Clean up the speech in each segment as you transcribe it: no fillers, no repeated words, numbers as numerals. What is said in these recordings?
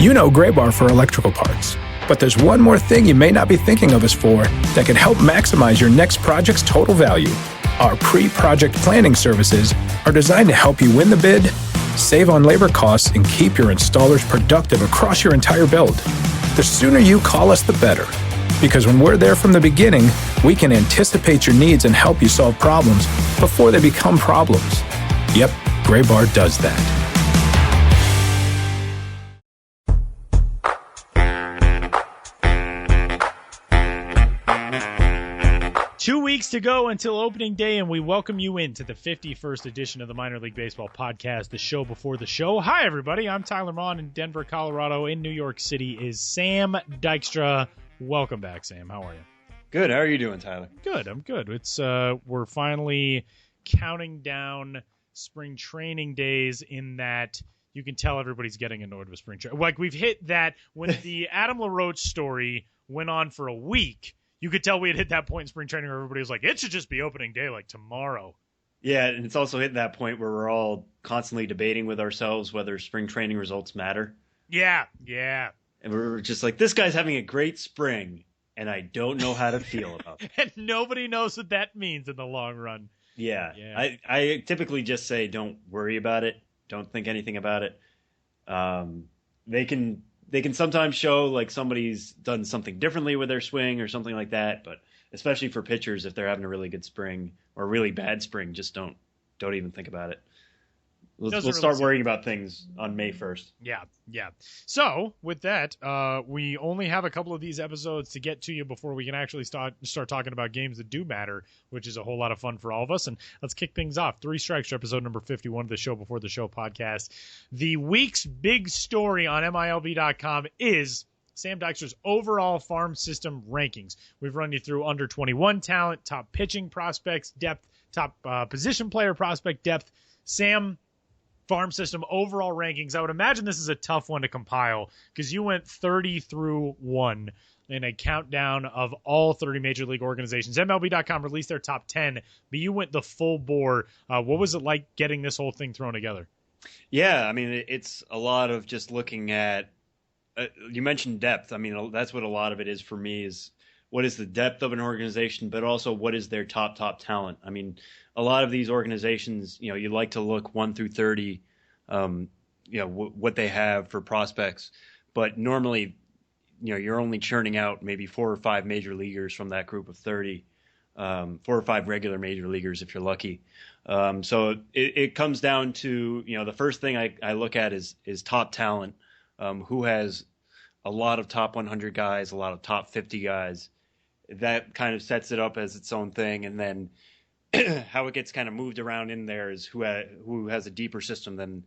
You know Gray Bar for electrical parts, but there's one more thing you may not be thinking of us for that can help maximize your next project's total value. Our pre-project planning services are designed to help you win the bid, save on labor costs, and keep your installers productive across your entire build. The sooner you call us, the better. Because when we're there from the beginning, we can anticipate your needs and help you solve problems before they become problems. Yep, Gray Bar does that. 2 weeks to go until opening day, and we welcome you into the 51st edition of the Minor League Baseball Podcast, the show before the show. Hi, everybody. I'm Tyler Maughan in Denver, Colorado. In New York City is Sam Dykstra. Welcome back, Sam. How are you? Good. How are you doing, Tyler? Good. I'm good. It's we're finally counting down spring training days in that you can tell everybody's getting annoyed with spring training. Like, we've hit that when the Adam LaRoche story went on for a week. You could tell we had hit that point in spring training where everybody was like, it should just be opening day like tomorrow. Yeah, and it's also hit that point where we're all constantly debating with ourselves whether spring training results matter. Yeah. And we're just like, this guy's having a great spring, and I don't know how to feel about it. And nobody knows what that means in the long run. Yeah. I typically just say don't worry about it. Don't think anything about it. They can sometimes show like somebody's done something differently with their swing or something like that, but especially for pitchers, if they're having a really good spring or a really bad spring, just don't even think about it. We'll start worrying about things on May 1st. Yeah. So with that, we only have a couple of these episodes to get to you before we can actually start talking about games that do matter, which is a whole lot of fun for all of us. And let's kick things off. 3 Strikes for episode number 51 of the Show Before the Show podcast. The week's big story on MILB.com is Sam Dykstra's overall farm system rankings. We've run you through under 21 talent, top pitching prospects, depth, top position player prospect depth. Sam, farm system overall rankings. I would imagine this is a tough one to compile because you went 30 through 1 in a countdown of all 30 major league organizations. MLB.com released their top 10, but you went the full bore. What was it like getting this whole thing thrown together? Yeah, I mean, it's a lot of just looking at you mentioned depth. I mean, that's what a lot of it is for me, is what is the depth of an organization, but also what is their top talent. I mean, a lot of these organizations, you like to look 1 through 30, what they have for prospects. But normally, you're only churning out maybe 4 or 5 major leaguers from that group of 30, 4 or 5 regular major leaguers if you're lucky. So it comes down to, the first thing I look at is top talent, who has a lot of top 100 guys, a lot of top 50 guys. That kind of sets it up as its own thing. And then how it gets kind of moved around in there is who has a deeper system than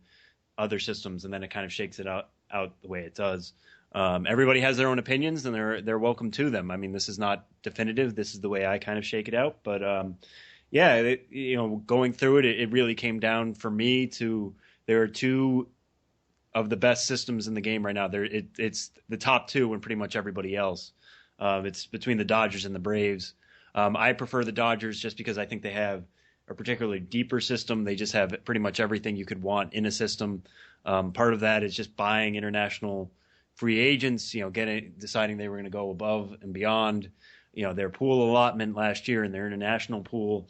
other systems, and then it kind of shakes it out the way it does. Everybody has their own opinions, and they're welcome to them. I mean, this is not definitive. This is the way I kind of shake it out. But going through it, it really came down for me to there are 2 of the best systems in the game right now. It's the top 2 and pretty much everybody else. It's between the Dodgers and the Braves. I prefer the Dodgers just because I think they have a particularly deeper system. They just have pretty much everything you could want in a system. Part of that is just buying international free agents, deciding they were going to go above and beyond, their pool allotment last year and their international pool.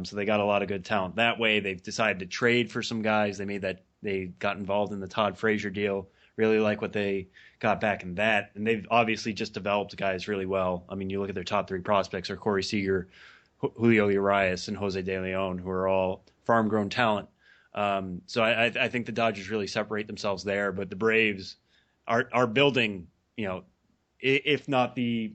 So they got a lot of good talent that way. They've decided to trade for some guys. They got involved in the Todd Frazier deal. Really like what they got back in that. And they've obviously just developed guys really well. I mean, you look at their top 3 prospects are Corey Seager, Julio Urias, and Jose De Leon, who are all farm-grown talent. So I think the Dodgers really separate themselves there. But the Braves are building, if not the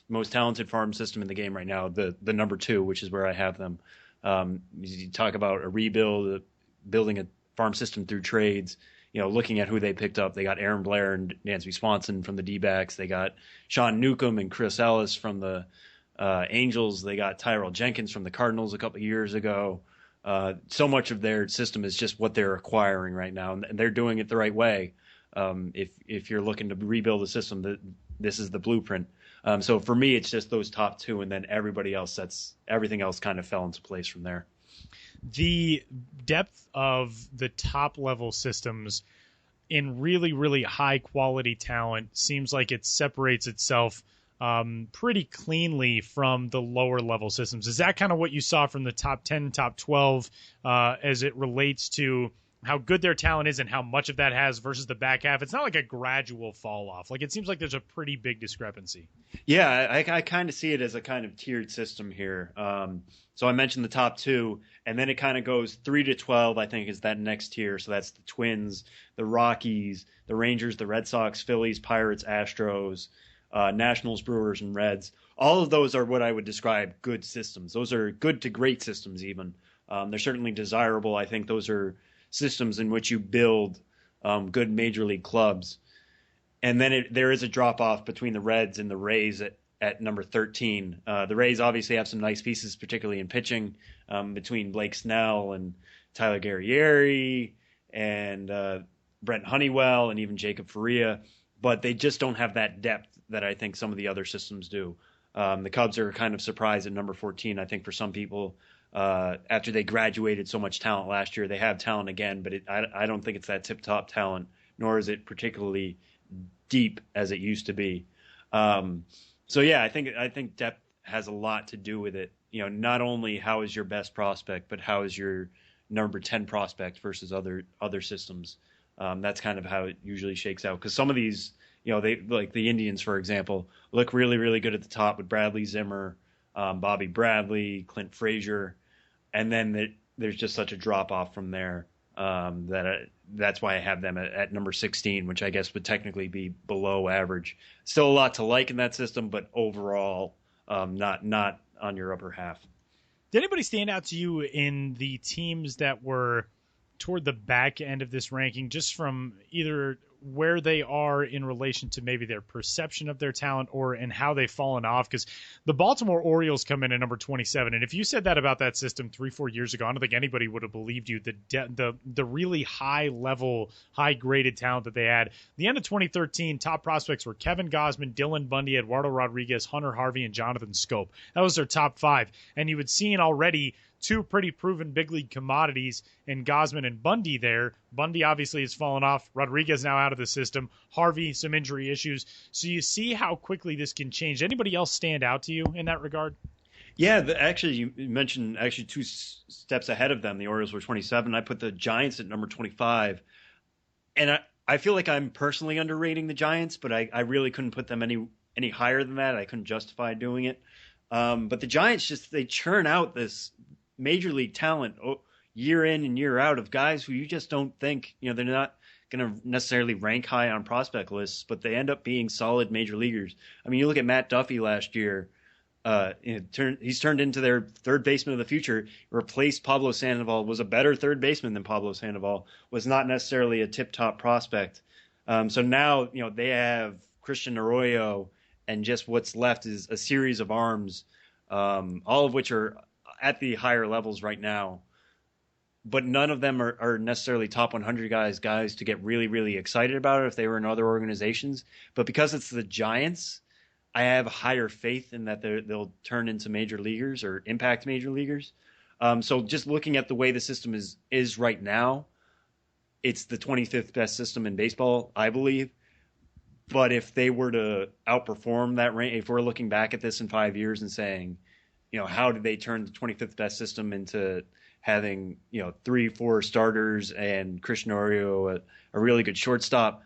most talented farm system in the game right now, the number 2, which is where I have them. You talk about a rebuild, building a farm system through trades. Looking at who they picked up, they got Aaron Blair and Dansby Swanson from the D-backs. They got Sean Newcomb and Chris Ellis from the Angels. They got Tyrell Jenkins from the Cardinals a couple of years ago. So much of their system is just what they're acquiring right now, and they're doing it the right way. If you're looking to rebuild a system, this is the blueprint. So for me, it's just those top 2, and then everybody else. Everything else kind of fell into place from there. The depth of the top level systems in really, really high quality talent seems like it separates itself pretty cleanly from the lower level systems. Is that kind of what you saw from the top 10, top 12 as it relates to how good their talent is and how much of that has versus the back half? It's not like a gradual fall off. Like, it seems like there's a pretty big discrepancy. Yeah, I kind of see it as a kind of tiered system here. So I mentioned the top 2, and then it kind of goes 3 to 12, I think, is that next tier. So that's the Twins, the Rockies, the Rangers, the Red Sox, Phillies, Pirates, Astros, Nationals, Brewers, and Reds. All of those are what I would describe good systems. Those are good to great systems even. They're certainly desirable. I think those are systems in which you build good major league clubs. And then there is a drop-off between the Reds and the Rays at number 13. The Rays obviously have some nice pieces, particularly in pitching, between Blake Snell and Tyler Guerrieri and Brent Honeywell and even Jacob Faria. But they just don't have that depth that I think some of the other systems do. The Cubs are kind of surprised at number 14, I think, for some people. After they graduated so much talent last year, they have talent again, but I don't think it's that tip-top talent, nor is it particularly deep as it used to be. So yeah, I think depth has a lot to do with it. You know, not only how is your best prospect, but how is your number 10 prospect versus other systems. That's kind of how it usually shakes out. Because some of these, you know, they like the Indians, for example, look really, really good at the top with Bradley Zimmer, Bobby Bradley, Clint Frazier, and then there's just such a drop off from there that's why I have them at number 16, which I guess would technically be below average. Still a lot to like in that system, but overall, not on your upper half. Did anybody stand out to you in the teams that were toward the back end of this ranking, just from either where they are in relation to maybe their perception of their talent or in how they've fallen off? Because the Baltimore Orioles come in at number 27, and if you said that about that system 3-4 years ago, I don't think anybody would have believed you. The really high level, high graded talent that they had. The end of 2013, top prospects were Kevin Gausman, Dylan Bundy, Eduardo Rodriguez, Hunter Harvey, and Jonathan Scope. That was their top 5, and you had seen already two pretty proven big league commodities in Gausman and Bundy there. Bundy obviously has fallen off. Rodriguez now out of the system. Harvey, some injury issues. So you see how quickly this can change. Anybody else stand out to you in that regard? Yeah, actually, you mentioned actually 2 steps ahead of them. The Orioles were 27. I put the Giants at number 25. And I feel like I'm personally underrating the Giants, but I really couldn't put them any higher than that. I couldn't justify doing it. But the Giants they churn out this major league talent year in and year out of guys who you just don't think, you know, they're not going to necessarily rank high on prospect lists, but they end up being solid major leaguers. I mean, you look at Matt Duffy last year, he's turned into their third baseman of the future, replaced Pablo Sandoval, was a better third baseman than Pablo Sandoval, was not necessarily a tip-top prospect. So now, you know, they have Christian Arroyo, and just what's left is a series of arms, all of which are at the higher levels right now, but none of them are necessarily top 100 guys to get really, really excited about it if they were in other organizations. But because it's the Giants, I have higher faith in that they'll turn into major leaguers or impact major leaguers. So just looking at the way the system is right now, it's the 25th best system in baseball, I believe. But if they were to outperform that rank, if we're looking back at this in 5 years and saying, you know, how did they turn the 25th best system into having, you know, 3-4 starters and Christian Arroyo, a really good shortstop?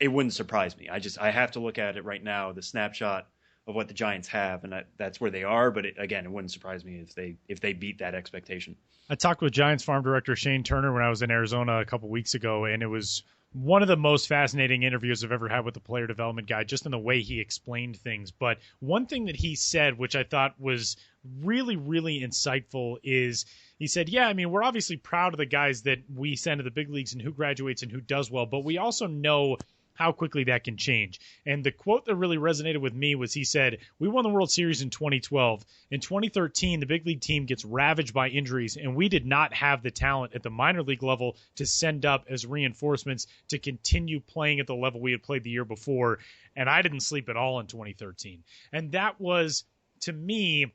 It wouldn't surprise me. I have to look at it right now, the snapshot of what the Giants have, and that's where they are. But it wouldn't surprise me if they beat that expectation. I talked with Giants farm director Shane Turner when I was in Arizona a couple weeks ago, and it was one of the most fascinating interviews I've ever had with a player development guy, just in the way he explained things. But one thing that he said, which I thought was really, really insightful, is he said, yeah, I mean, we're obviously proud of the guys that we send to the big leagues and who graduates and who does well, but we also know how quickly that can change. And the quote that really resonated with me was, he said, we won the World Series in 2012. In 2013, the big league team gets ravaged by injuries, and we did not have the talent at the minor league level to send up as reinforcements to continue playing at the level we had played the year before. And I didn't sleep at all in 2013. And that was, to me,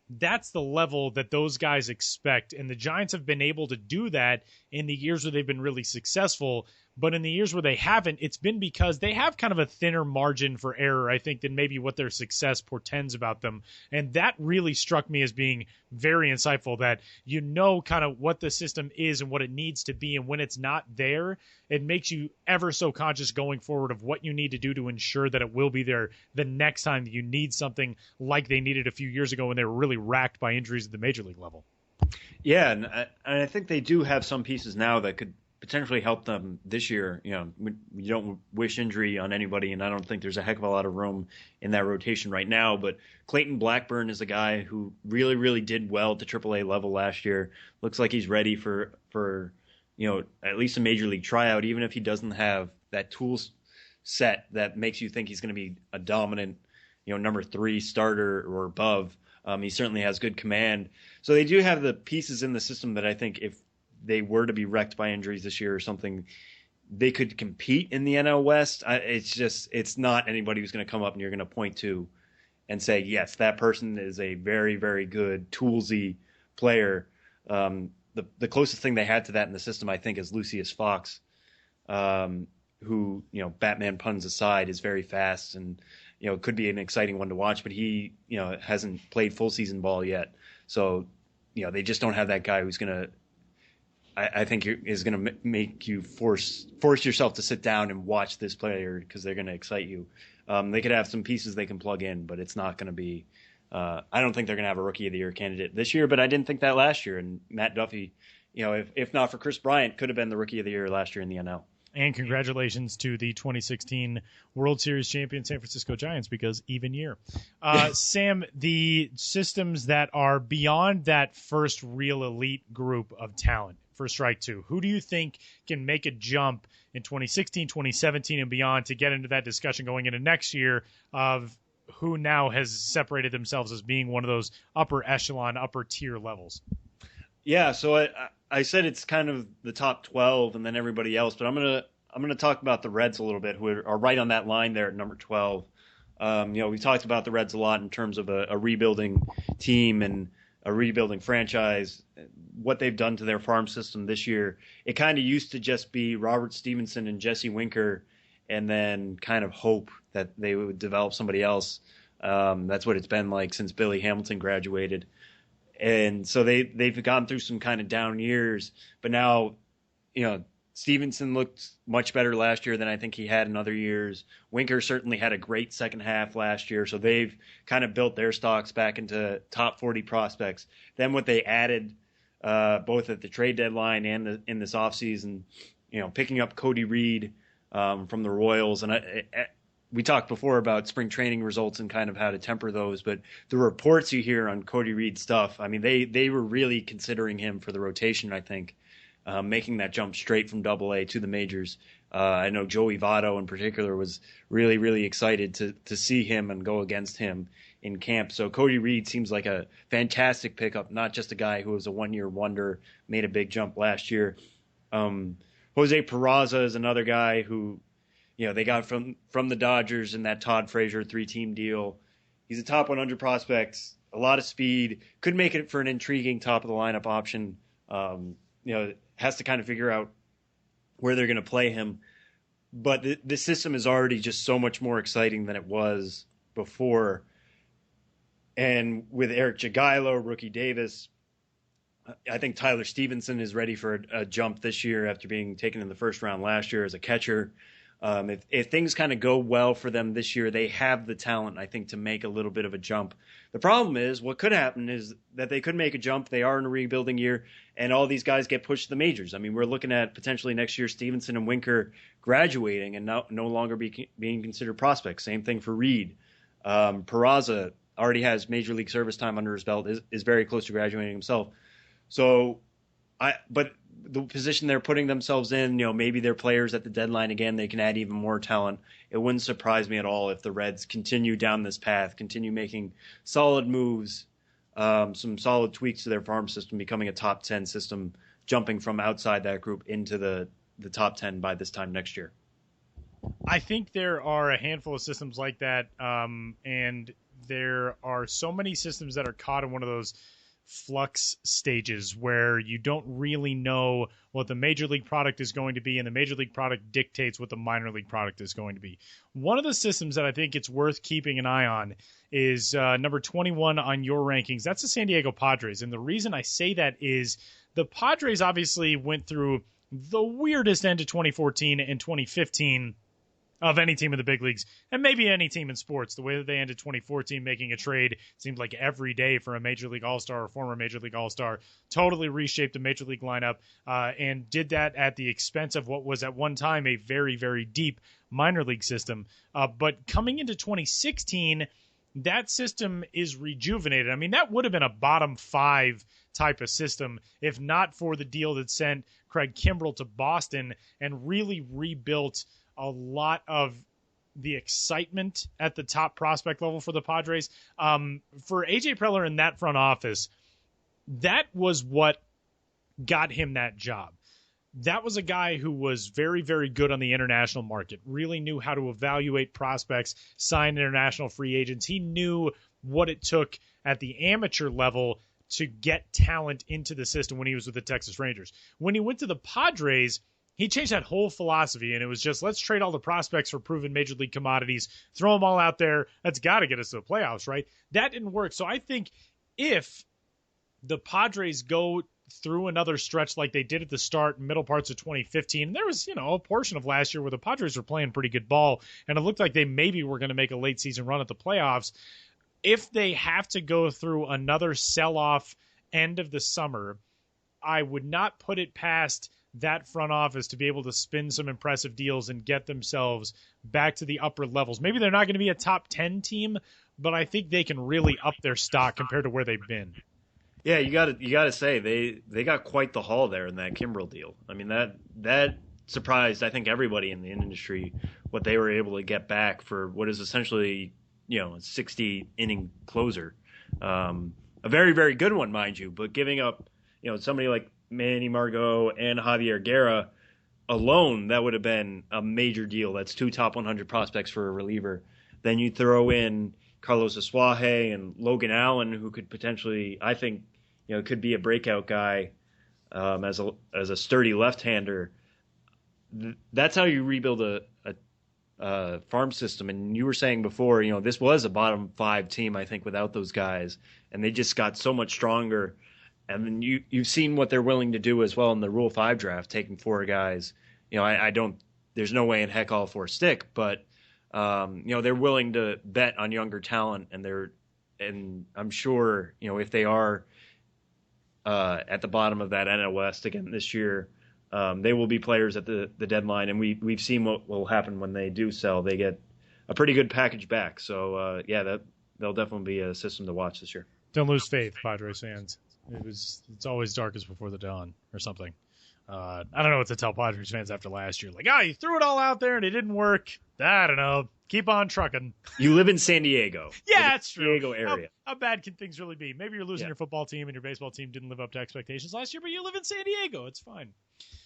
that's the level that those guys expect. And the Giants have been able to do that in the years where they've been really successful. But in the years where they haven't, it's been because they have kind of a thinner margin for error, I think, than maybe what their success portends about them. And that really struck me as being very insightful, that you know kind of what the system is and what it needs to be. And when it's not there, it makes you ever so conscious going forward of what you need to do to ensure that it will be there the next time that you need something like they needed a few years ago when they were really racked by injuries at the major league level. Yeah, and I think they do have some pieces now that could potentially help them this year. You know, you don't wish injury on anybody, and I don't think there's a heck of a lot of room in that rotation right now. But Clayton Blackburn is a guy who really, really did well at the AAA level last year. Looks like he's ready for you know, at least a major league tryout, even if he doesn't have that tools set that makes you think he's going to be a dominant, you know, number 3 starter or above. He certainly has good command. So they do have the pieces in the system that I think if they were to be wrecked by injuries this year or something, they could compete in the NL West. It's not anybody who's going to come up and you're going to point to and say, yes, that person is a very, very good toolsy player. The closest thing they had to that in the system, I think, is Lucius Fox, who, you know, Batman puns aside, is very fast and, you know, could be an exciting one to watch, but he, you know, hasn't played full season ball yet. So, you know, they just don't have that guy who's going to, I think is going to make you force yourself to sit down and watch this player because they're going to excite you. They could have some pieces they can plug in, but it's not going to be. I don't think they're going to have a Rookie of the Year candidate this year, but I didn't think that last year. And Matt Duffy, you know, if not for Chris Bryant, could have been the Rookie of the Year last year in the NL. And congratulations to the 2016 World Series champion San Francisco Giants, because even year. Sam, the systems that are beyond that first real elite group of talent for strike 2, who do you think can make a jump in 2016, 2017, and beyond to get into that discussion going into next year of who now has separated themselves as being one of those upper echelon, upper tier levels? Yeah, so I said it's kind of the top 12 and then everybody else, but I'm gonna talk about the Reds a little bit, who are right on that line there at number 12. You know, we talked about the Reds a lot in terms of a rebuilding team and a rebuilding franchise, what they've done to their farm system this year. It kind of used to just be Robert Stevenson and Jesse Winker, and then kind of hope that they would develop somebody else. That's what it's been like since Billy Hamilton graduated. And so they've gone through some kind of down years, but now, you know, Stevenson looked much better last year than I think he had in other years. Winker certainly had a great second half last year, so they've kind of built their stocks back into top 40 prospects. Then what they added, both at the trade deadline and in this offseason, you know, picking up Cody Reed from the Royals, and we talked before about spring training results and kind of how to temper those, but the reports you hear on Cody Reed's stuff, I mean, they were really considering him for the rotation, I think, making that jump straight from Double-A to the majors. I know Joey Votto in particular was really, really excited to see him and go against him in camp. So Cody Reed seems like a fantastic pickup, not just a guy who was a one-year wonder, made a big jump last year. Jose Peraza is another guy who, you know, they got from the Dodgers in that Todd Frazier 3-team deal. He's a top 100 prospect, a lot of speed, could make it for an intriguing top of the lineup option. You know, has to kind of figure out where they're going to play him. But the system is already just so much more exciting than it was before. And with Eric Jagielo, Rookie Davis, I think Tyler Stevenson is ready for a jump this year after being taken in the first round last year as a catcher. If things kind of go well for them this year, they have the talent, I think, to make a little bit of a jump. The problem is, what could happen is that they could make a jump. They are in a rebuilding year, and all these guys get pushed to the majors. I mean, we're looking at potentially next year Stevenson and Winker graduating and no longer being considered prospects. Same thing for Reed. Peraza already has major league service time under his belt, is very close to graduating himself. So, but the position they're putting themselves in, you know, maybe they're players at the deadline again, they can add even more talent. It wouldn't surprise me at all if the Reds continue down this path, continue making solid moves, some solid tweaks to their farm system, becoming a top 10 system, jumping from outside that group into the top 10 by this time next year. I think there are a handful of systems like that, and there are so many systems that are caught in one of those flux stages where you don't really know what the major league product is going to be, and the major league product dictates what the minor league product is going to be. One of the systems that I think it's worth keeping an eye on is number 21 on your rankings. That's the San Diego Padres. And the reason I say that is the Padres obviously went through the weirdest end of 2014 and 2015 of any team in the big leagues, and maybe any team in sports. The way that they ended 2014 making a trade seemed like every day for a Major League All-Star or former Major League All-Star, totally reshaped the Major League lineup, and did that at the expense of what was at one time a very, very deep minor league system. But coming into 2016, that system is rejuvenated. I mean, that would have been a bottom 5 type of system if not for the deal that sent Craig Kimbrell to Boston and really rebuilt a lot of the excitement at the top prospect level for the Padres. For AJ Preller in that front office, that was what got him that job. That was a guy who was very, very good on the international market, really knew how to evaluate prospects, sign international free agents. He knew what it took at the amateur level to get talent into the system when he was with the Texas Rangers. When he went to the Padres, he changed that whole philosophy, and it was just, let's trade all the prospects for proven major league commodities, throw them all out there. That's got to get us to the playoffs, right? That didn't work. So I think if the Padres go through another stretch like they did at the start and middle parts of 2015, and there was, a portion of last year where the Padres were playing pretty good ball, and it looked like they maybe were going to make a late season run at the playoffs. If they have to go through another sell-off end of the summer, I would not put it past that front office to be able to spin some impressive deals and get themselves back to the upper levels. Maybe they're not going to be a top 10 team, but I think they can really up their stock compared to where they've been. Yeah, you got to say they got quite the haul there in that Kimbrell deal. I mean, that surprised I think everybody in the industry what they were able to get back for what is essentially a 60 inning closer, a very, very good one, mind you, but giving up somebody like Manny Margot and Javier Guerra alone, that would have been a major deal. That's 2 top 100 prospects for a reliever. Then you throw in Carlos Asuaje and Logan Allen, who could potentially, I think, could be a breakout guy as a sturdy left-hander. That's how you rebuild a farm system. And you were saying before, this was a bottom 5 team, I think, without those guys, and they just got so much stronger. And then you've seen what they're willing to do as well in the Rule 5 draft, taking 4 guys. There's no way in heck all 4 stick, but they're willing to bet on younger talent, and I'm sure, if they are at the bottom of that NL West again this year, they will be players at the deadline, and we've seen what will happen when they do sell. They get a pretty good package back. So they'll definitely be a system to watch this year. Don't lose faith, Padres fans. It's always darkest before the dawn or something. I don't know what to tell Padres fans after last year. Like, you threw it all out there and it didn't work. I don't know. Keep on trucking. You live in San Diego. Yeah, that's true. San Diego area. How bad can things really be? Maybe you're losing your football team and your baseball team didn't live up to expectations last year, but you live in San Diego. It's fine.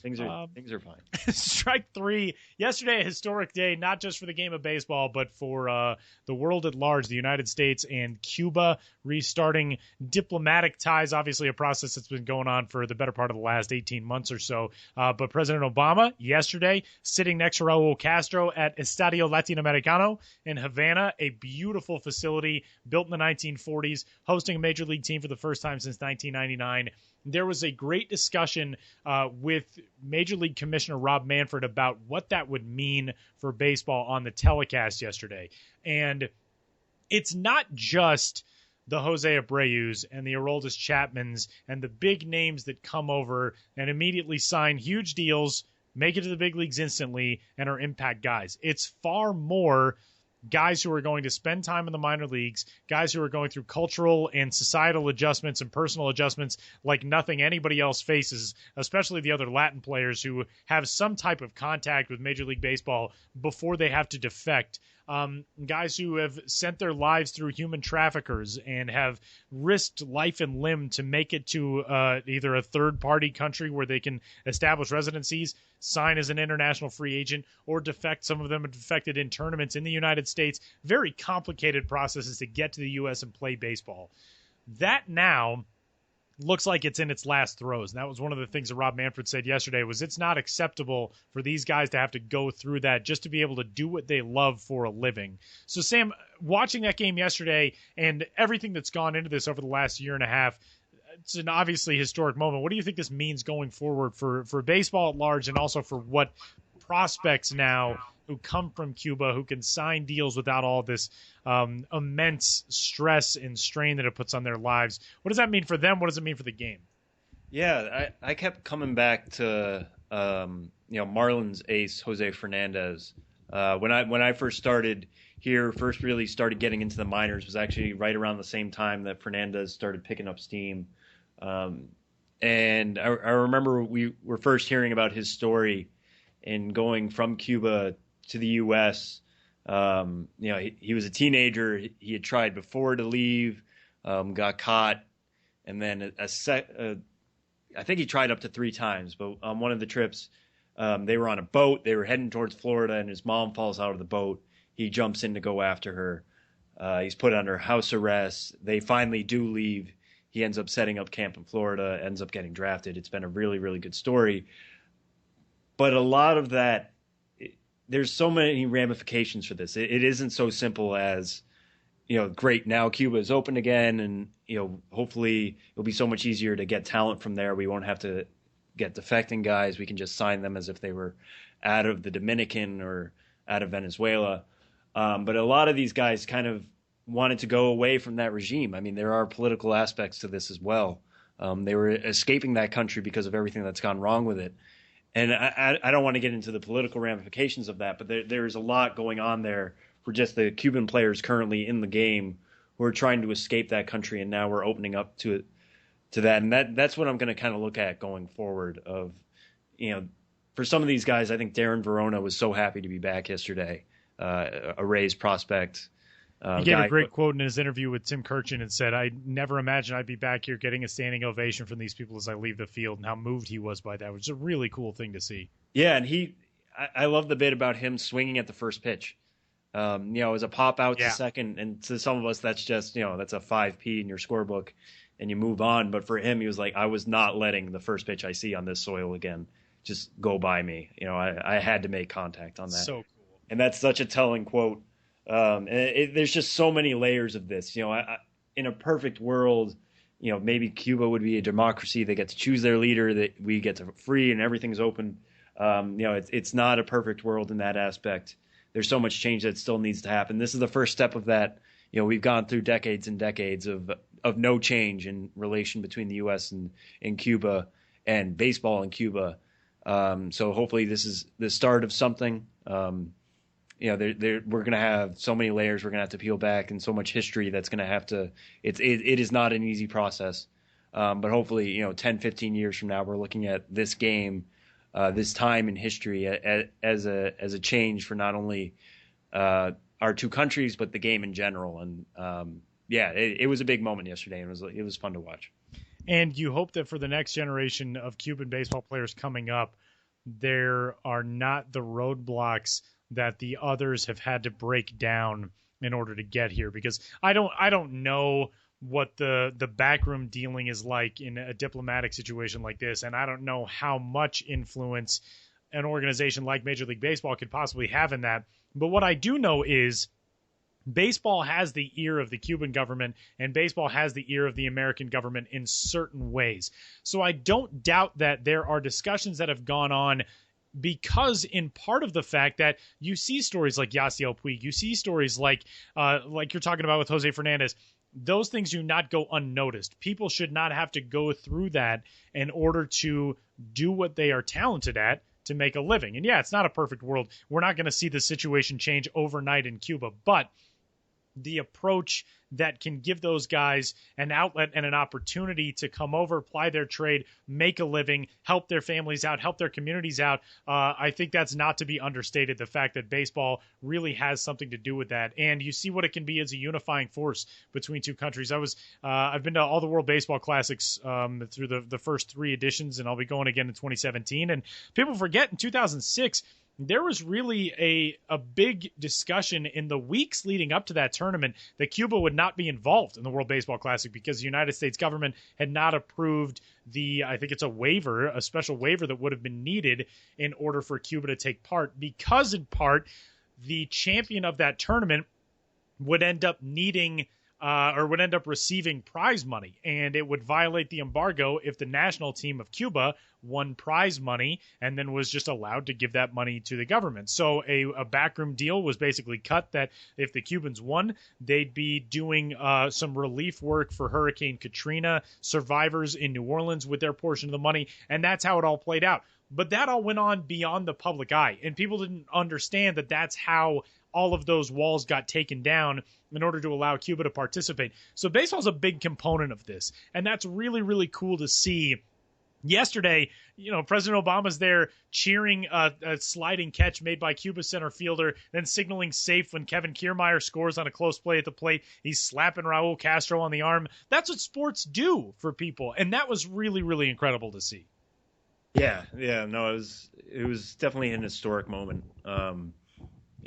Things are fine. Strike 3. Yesterday, a historic day, not just for the game of baseball, but for the world at large, the United States and Cuba restarting diplomatic ties. Obviously, a process that's been going on for the better part of the last 18 months or so. But President Obama, yesterday, sitting next to Raul Castro at Estadio Latinoamericano in Havana, a beautiful facility built in the 1940s, hosting a major league team for the first time since 1999. There was a great discussion with Major League Commissioner Rob Manfred about what that would mean for baseball on the telecast yesterday. And it's not just the Jose Abreus and the Aroldis Chapmans and the big names that come over and immediately sign huge deals, make it to the big leagues instantly, and are impact guys. It's far more guys who are going to spend time in the minor leagues, guys who are going through cultural and societal adjustments and personal adjustments like nothing anybody else faces, especially the other Latin players who have some type of contact with Major League Baseball before they have to defect. Guys who have sent their lives through human traffickers and have risked life and limb to make it to either a third-party country where they can establish residencies, sign as an international free agent, or defect. Some of them have defected in tournaments in the United States. Very complicated processes to get to the U.S. and play baseball. That now looks like it's in its last throes. And that was one of the things that Rob Manfred said yesterday, was it's not acceptable for these guys to have to go through that just to be able to do what they love for a living. So, Sam, watching that game yesterday and everything that's gone into this over the last year and a half, it's an obviously historic moment. What do you think this means going forward for baseball at large, and also for what prospects now who come from Cuba, who can sign deals without all this immense stress and strain that it puts on their lives? What does that mean for them? What does it mean for the game? Yeah, I kept coming back to Marlins ace Jose Fernandez. When I first started here, first really started getting into the minors, was actually right around the same time that Fernandez started picking up steam. And I remember we were first hearing about his story and going from Cuba to the U.S. He was a teenager. He had tried before to leave, got caught, and then I think he tried up to 3 times. But on one of the trips, they were on a boat. They were heading towards Florida, and his mom falls out of the boat. He jumps in to go after her. He's put under house arrest. They finally do leave. He ends up setting up camp in Florida, ends up getting drafted. It's been a really, really good story. But a lot of that, there's so many ramifications for this. It isn't so simple as, great, now Cuba is open again, and, hopefully it'll be so much easier to get talent from there. We won't have to get defecting guys. We can just sign them as if they were out of the Dominican or out of Venezuela. But a lot of these guys kind of wanted to go away from that regime. I mean, there are political aspects to this as well. They were escaping that country because of everything that's gone wrong with it. And I don't want to get into the political ramifications of that, but there's a lot going on there for just the Cuban players currently in the game who are trying to escape that country, and now we're opening up to that. And that's what I'm going to kind of look at going forward of, for some of these guys, I think Darren Verona was so happy to be back yesterday, a Rays prospect. He gave a great quote in his interview with Tim Kirchin and said, "I never imagined I'd be back here getting a standing ovation from these people as I leave the field," and how moved he was by that, which is a really cool thing to see. Yeah, and I love the bit about him swinging at the first pitch. As a pop out to second, and to some of us, that's just, that's a 5P in your scorebook, and you move on. But for him, he was like, I was not letting the first pitch I see on this soil again just go by me. I had to make contact on that. So cool. And that's such a telling quote. There's just so many layers of this. In a perfect world, maybe Cuba would be a democracy. They get to choose their leader, that we get to free and everything's open. It's not a perfect world in that aspect. There's so much change that still needs to happen. This is the first step of that. We've gone through decades and decades of no change in relation between the U.S. and Cuba, and baseball in Cuba. So hopefully this is the start of something. We're going to have so many layers we're going to have to peel back, and so much history that's going to have to. It is not an easy process, but hopefully 10, 15 years from now we're looking at this game, this time in history as a change for not only our two countries but the game in general. And it was a big moment yesterday, and it was fun to watch. And you hope that for the next generation of Cuban baseball players coming up, there are not the roadblocks that the others have had to break down in order to get here. Because I don't know what the backroom dealing is like in a diplomatic situation like this, and I don't know how much influence an organization like Major League Baseball could possibly have in that. But what I do know is baseball has the ear of the Cuban government, and baseball has the ear of the American government in certain ways. So I don't doubt that there are discussions that have gone on, because in part of the fact that you see stories like Yasiel Puig, you see stories like you're talking about with Jose Fernandez. Those things do not go unnoticed. People should not have to go through that in order to do what they are talented at to make a living. And yeah, it's not a perfect world. We're not going to see the situation change overnight in Cuba, but the approach that can give those guys an outlet and an opportunity to come over, apply their trade, make a living, help their families out, help their communities out. I think that's not to be understated, the fact that baseball really has something to do with that. And you see what it can be as a unifying force between two countries. I've been to all the World Baseball Classics through the first 3 editions, and I'll be going again in 2017. And people forget in 2006, there was really a big discussion in the weeks leading up to that tournament that Cuba would not be involved in the World Baseball Classic because the United States government had not approved I think it's a special waiver that would have been needed in order for Cuba to take part, because in part the champion of that tournament would end up receiving prize money, and it would violate the embargo if the national team of Cuba won prize money and then was just allowed to give that money to the government. So a backroom deal was basically cut that if the Cubans won, they'd be doing some relief work for Hurricane Katrina survivors in New Orleans with their portion of the money, and that's how it all played out. But that all went on beyond the public eye, and people didn't understand that that's how all of those walls got taken down in order to allow Cuba to participate. So baseball's a big component of this, and that's really, really cool to see. Yesterday, President Obama's there cheering a sliding catch made by Cuba center fielder, then signaling safe when Kevin Kiermaier scores on a close play at the plate. He's slapping Raul Castro on the arm. That's what sports do for people, and that was really, really incredible to see. Yeah, no, it was definitely an historic moment.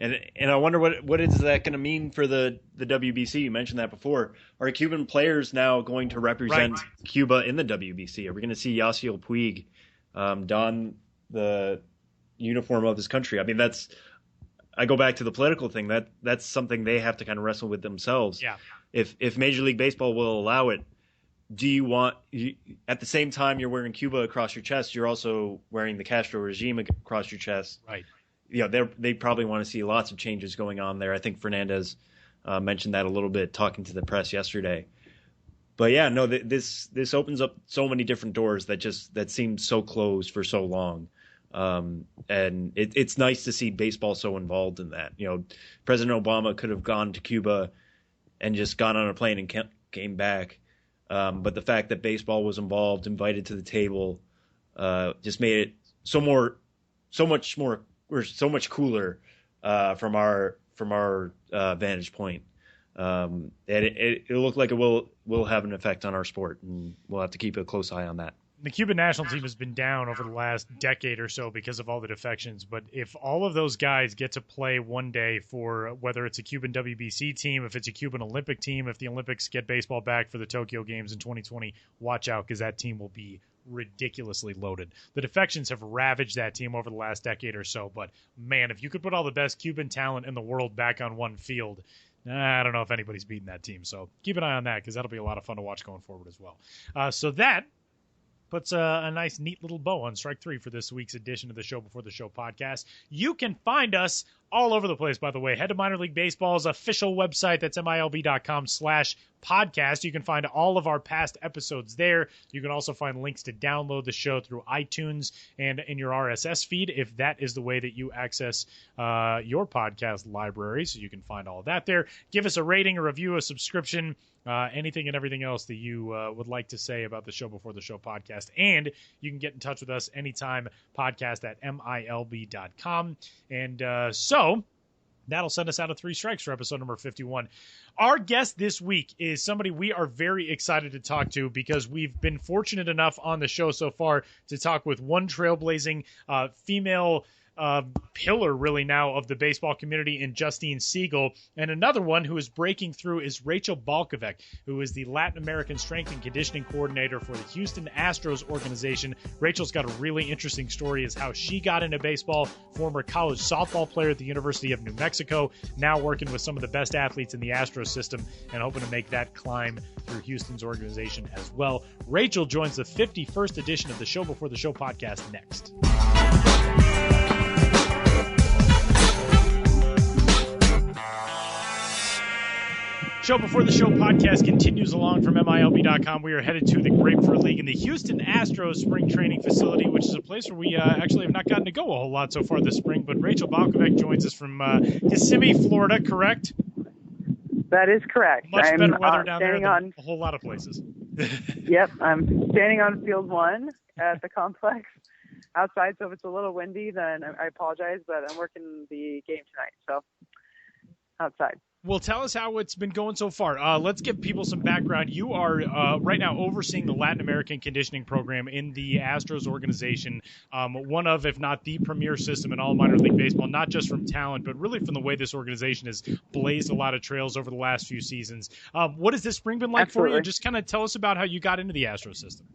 And I wonder what is that going to mean for the WBC? You mentioned that before. Are Cuban players now going to represent Cuba in the WBC? Are we going to see Yasiel Puig don the uniform of his country? I mean, I go back to the political thing. That's something they have to kind of wrestle with themselves. Yeah. If Major League Baseball will allow it, do you want at the same time you're wearing Cuba across your chest, you're also wearing the Castro regime across your chest? Right. They probably want to see lots of changes going on there. I think Fernandez mentioned that a little bit talking to the press yesterday. But yeah, no, this opens up so many different doors that seemed so closed for so long. And it's nice to see baseball so involved in that. President Obama could have gone to Cuba and just gone on a plane and came back. But the fact that baseball was involved, invited to the table, just made it so much cooler from our vantage point. And it looked like it will have an effect on our sport, and we'll have to keep a close eye on that. The Cuban national team has been down over the last decade or so because of all the defections. But if all of those guys get to play one day for whether it's a Cuban WBC team, if it's a Cuban Olympic team, if the Olympics get baseball back for the Tokyo Games in 2020, watch out, because that team will be ridiculously loaded. The defections have ravaged that team over the last decade or so. But man, if you could put all the best Cuban talent in the world back on one field, I don't know if anybody's beating that team. So keep an eye on that, because that'll be a lot of fun to watch going forward as well. So that puts a nice, neat little bow on Strike 3 for this week's edition of the Show Before the Show podcast. You can find us all over the place, by the way. Head to Minor League Baseball's official website. That's MILB.com/podcast. You can find all of our past episodes there. You can also find links to download the show through iTunes and in your RSS feed, if that is the way that you access your podcast library. So you can find all of that there. Give us a rating, a review, a subscription, anything and everything else that you would like to say about the Show Before the Show podcast. And you can get in touch with us anytime, podcast at MILB.com. And so that'll send us out of 3 strikes for episode number 51. Our guest this week is somebody we are very excited to talk to, because we've been fortunate enough on the show so far to talk with one trailblazing female pillar, really, now of the baseball community in Justine Siegel, and another one who is breaking through is Rachel Balkovec, who is the Latin American Strength and Conditioning Coordinator for the Houston Astros organization. Rachel's got a really interesting story as how she got into baseball, former college softball player at the University of New Mexico, now working with some of the best athletes in the Astros system and hoping to make that climb through Houston's organization as well. Rachel joins the 51st edition of the Show Before the Show podcast next. Show Before the Show podcast continues along from MILB.com. We are headed to the Grapefruit League in the Houston Astros spring training facility, which is a place where we actually have not gotten to go a whole lot so far this spring. But Rachel Balkovec joins us from Kissimmee, Florida, correct? That is correct. Much better weather down there than a whole lot of places. Yep, I'm standing on field 1 at the complex outside, so if it's a little windy, then I apologize, but I'm working the game tonight, so outside. Well, tell us how it's been going so far. Let's give people some background. You are right now overseeing the Latin American conditioning program in the Astros organization, one of, if not the premier system in all minor league baseball, not just from talent, but really from the way this organization has blazed a lot of trails over the last few seasons. What has this spring been like Absolutely. for you? Just kind of tell us about how you got into the Astros system.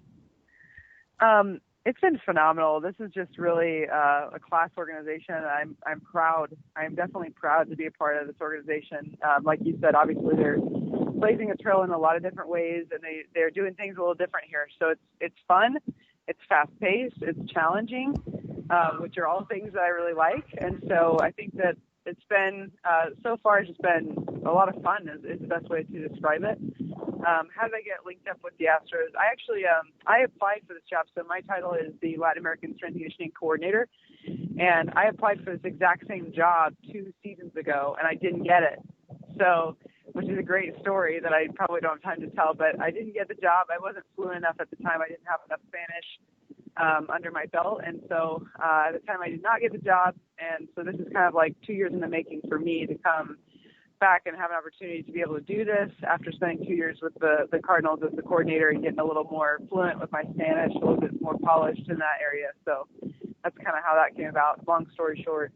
It's been phenomenal. This is just really a class organization. I'm proud. I'm definitely proud to be a part of this organization. Like you said, obviously they're blazing a trail in a lot of different ways, and they're doing things a little different here. So it's fun. It's fast paced. It's challenging, which are all things that I really like. And so I think that it's been so far it's just been a lot of fun is the best way to describe it. How did I get linked up with the Astros? I actually I applied for this job. So my title is the Latin American Strength and Conditioning Coordinator, and I applied for this exact same job 2 seasons ago, and I didn't get it. So, which is a great story that I probably don't have time to tell. But I didn't get the job. I wasn't fluent enough at the time. I didn't have enough Spanish under my belt, and so at the time I did not get the job. And so this is kind of like 2 years in the making for me to come back and have an opportunity to be able to do this after spending 2 years with the Cardinals as the coordinator and getting a little more fluent with my Spanish, a little bit more polished in that area. So that's kind of how that came about. Long story short.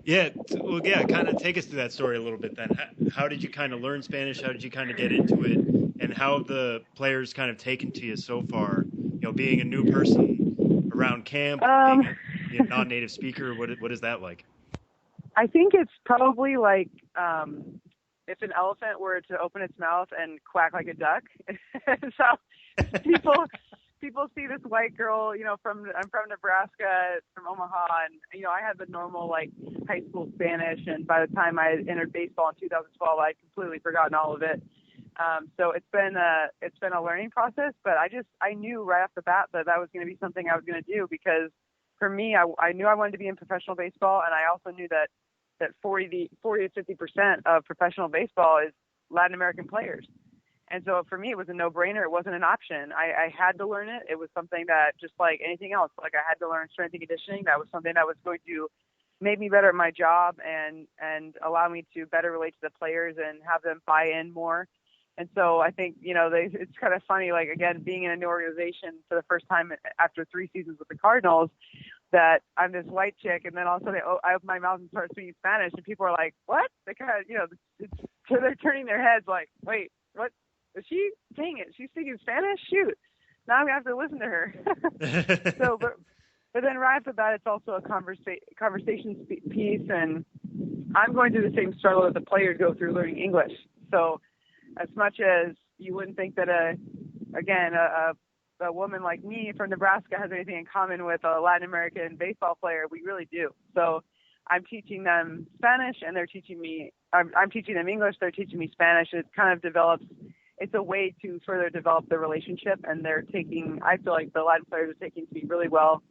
Yeah, well, yeah, kind of take us through that story a little bit then. How did you kind of learn Spanish? How did you kind of get into it? And how have the players kind of taken to you so far? You know, being a new person around camp, being a non-native speaker, what is that like? I think it's probably like if an elephant were to open its mouth and quack like a duck. So people see this white girl, I'm from Nebraska, from Omaha, and I had the normal like high school Spanish, and by the time I entered baseball in 2012, I'd completely forgotten all of it. So it's been a learning process, but I knew right off the bat that was going to be something I was going to do, because for me, I knew I wanted to be in professional baseball, and I also knew that 40 to 50% of professional baseball is Latin American players. And so for me, it was a no-brainer. It wasn't an option. I had to learn it. It was something that, just like anything else, like I had to learn strength and conditioning. That was something that was going to make me better at my job and allow me to better relate to the players and have them buy in more. And so I think, it's kind of funny, like, again, being in a new organization for the first time after 3 seasons with the Cardinals, that I'm this white chick, and then all of a sudden I open my mouth and start speaking Spanish, and people are like, what? They kind of, so they're turning their heads like, wait, what? Is she saying it? She's speaking Spanish? Shoot. Now I'm going to have to listen to her. So, but then right after that, it's also a conversation piece, and I'm going through the same struggle that the players go through learning English. So as much as you wouldn't think that a woman like me from Nebraska has anything in common with a Latin American baseball player, we really do. So I'm teaching them Spanish, and they're teaching me. I'm teaching them English. They're teaching me Spanish. It kind of develops. It's a way to further develop the relationship, and I feel like the Latin players are taking to me really well.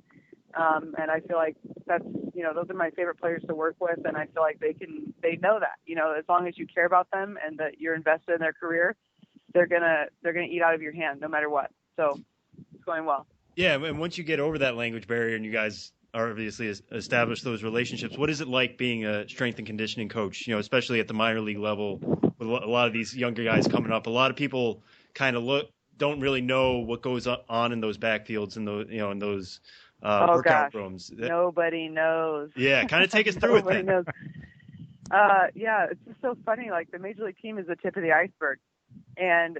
And I feel like that's, those are my favorite players to work with. And I feel like they know that, as long as you care about them and that you're invested in their career, they're going to eat out of your hand no matter what. So it's going well. Yeah. And once you get over that language barrier and you guys are obviously establish those relationships, what is it like being a strength and conditioning coach, especially at the minor league level with a lot of these younger guys coming up? A lot of people kind of don't really know what goes on in those backfields and those, in those workout rooms. Nobody knows. Yeah, kind of take us through it then. Knows. Yeah, it's just so funny. Like, the major league team is the tip of the iceberg, and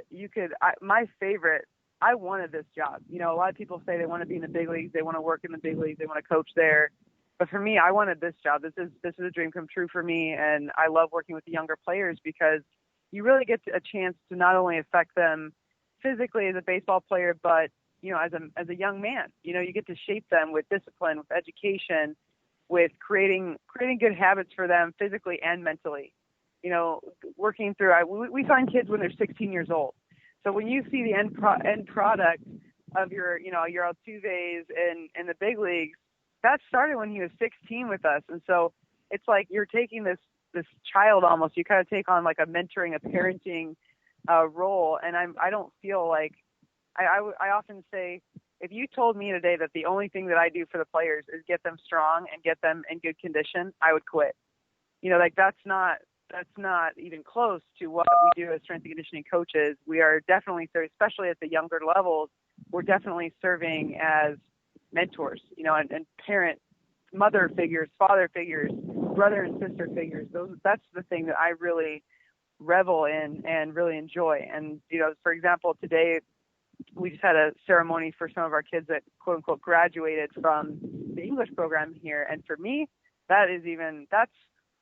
my favorite. I wanted this job. A lot of people say they want to be in the big leagues, they want to work in the big leagues, they want to coach there. But for me, I wanted this job. This is a dream come true for me, and I love working with the younger players because you really get a chance to not only affect them physically as a baseball player, but as a young man, you get to shape them with discipline, with education, with creating good habits for them physically and mentally. Working through, we find kids when they're 16 years old. So when you see the end product of your Altuves in the big leagues, that started when he was 16 with us. And so it's like you're taking this child almost, you kind of take on like a mentoring, a parenting role. And I don't feel like, I often say, if you told me today that the only thing that I do for the players is get them strong and get them in good condition, I would quit. like that's not even close to what we do as strength and conditioning coaches. We are definitely, especially at the younger levels, we're definitely serving as mentors, and parent, mother figures, father figures, brother and sister figures. That's the thing that I really revel in and really enjoy. And, for example, today we just had a ceremony for some of our kids that quote unquote graduated from the English program here. And for me, that's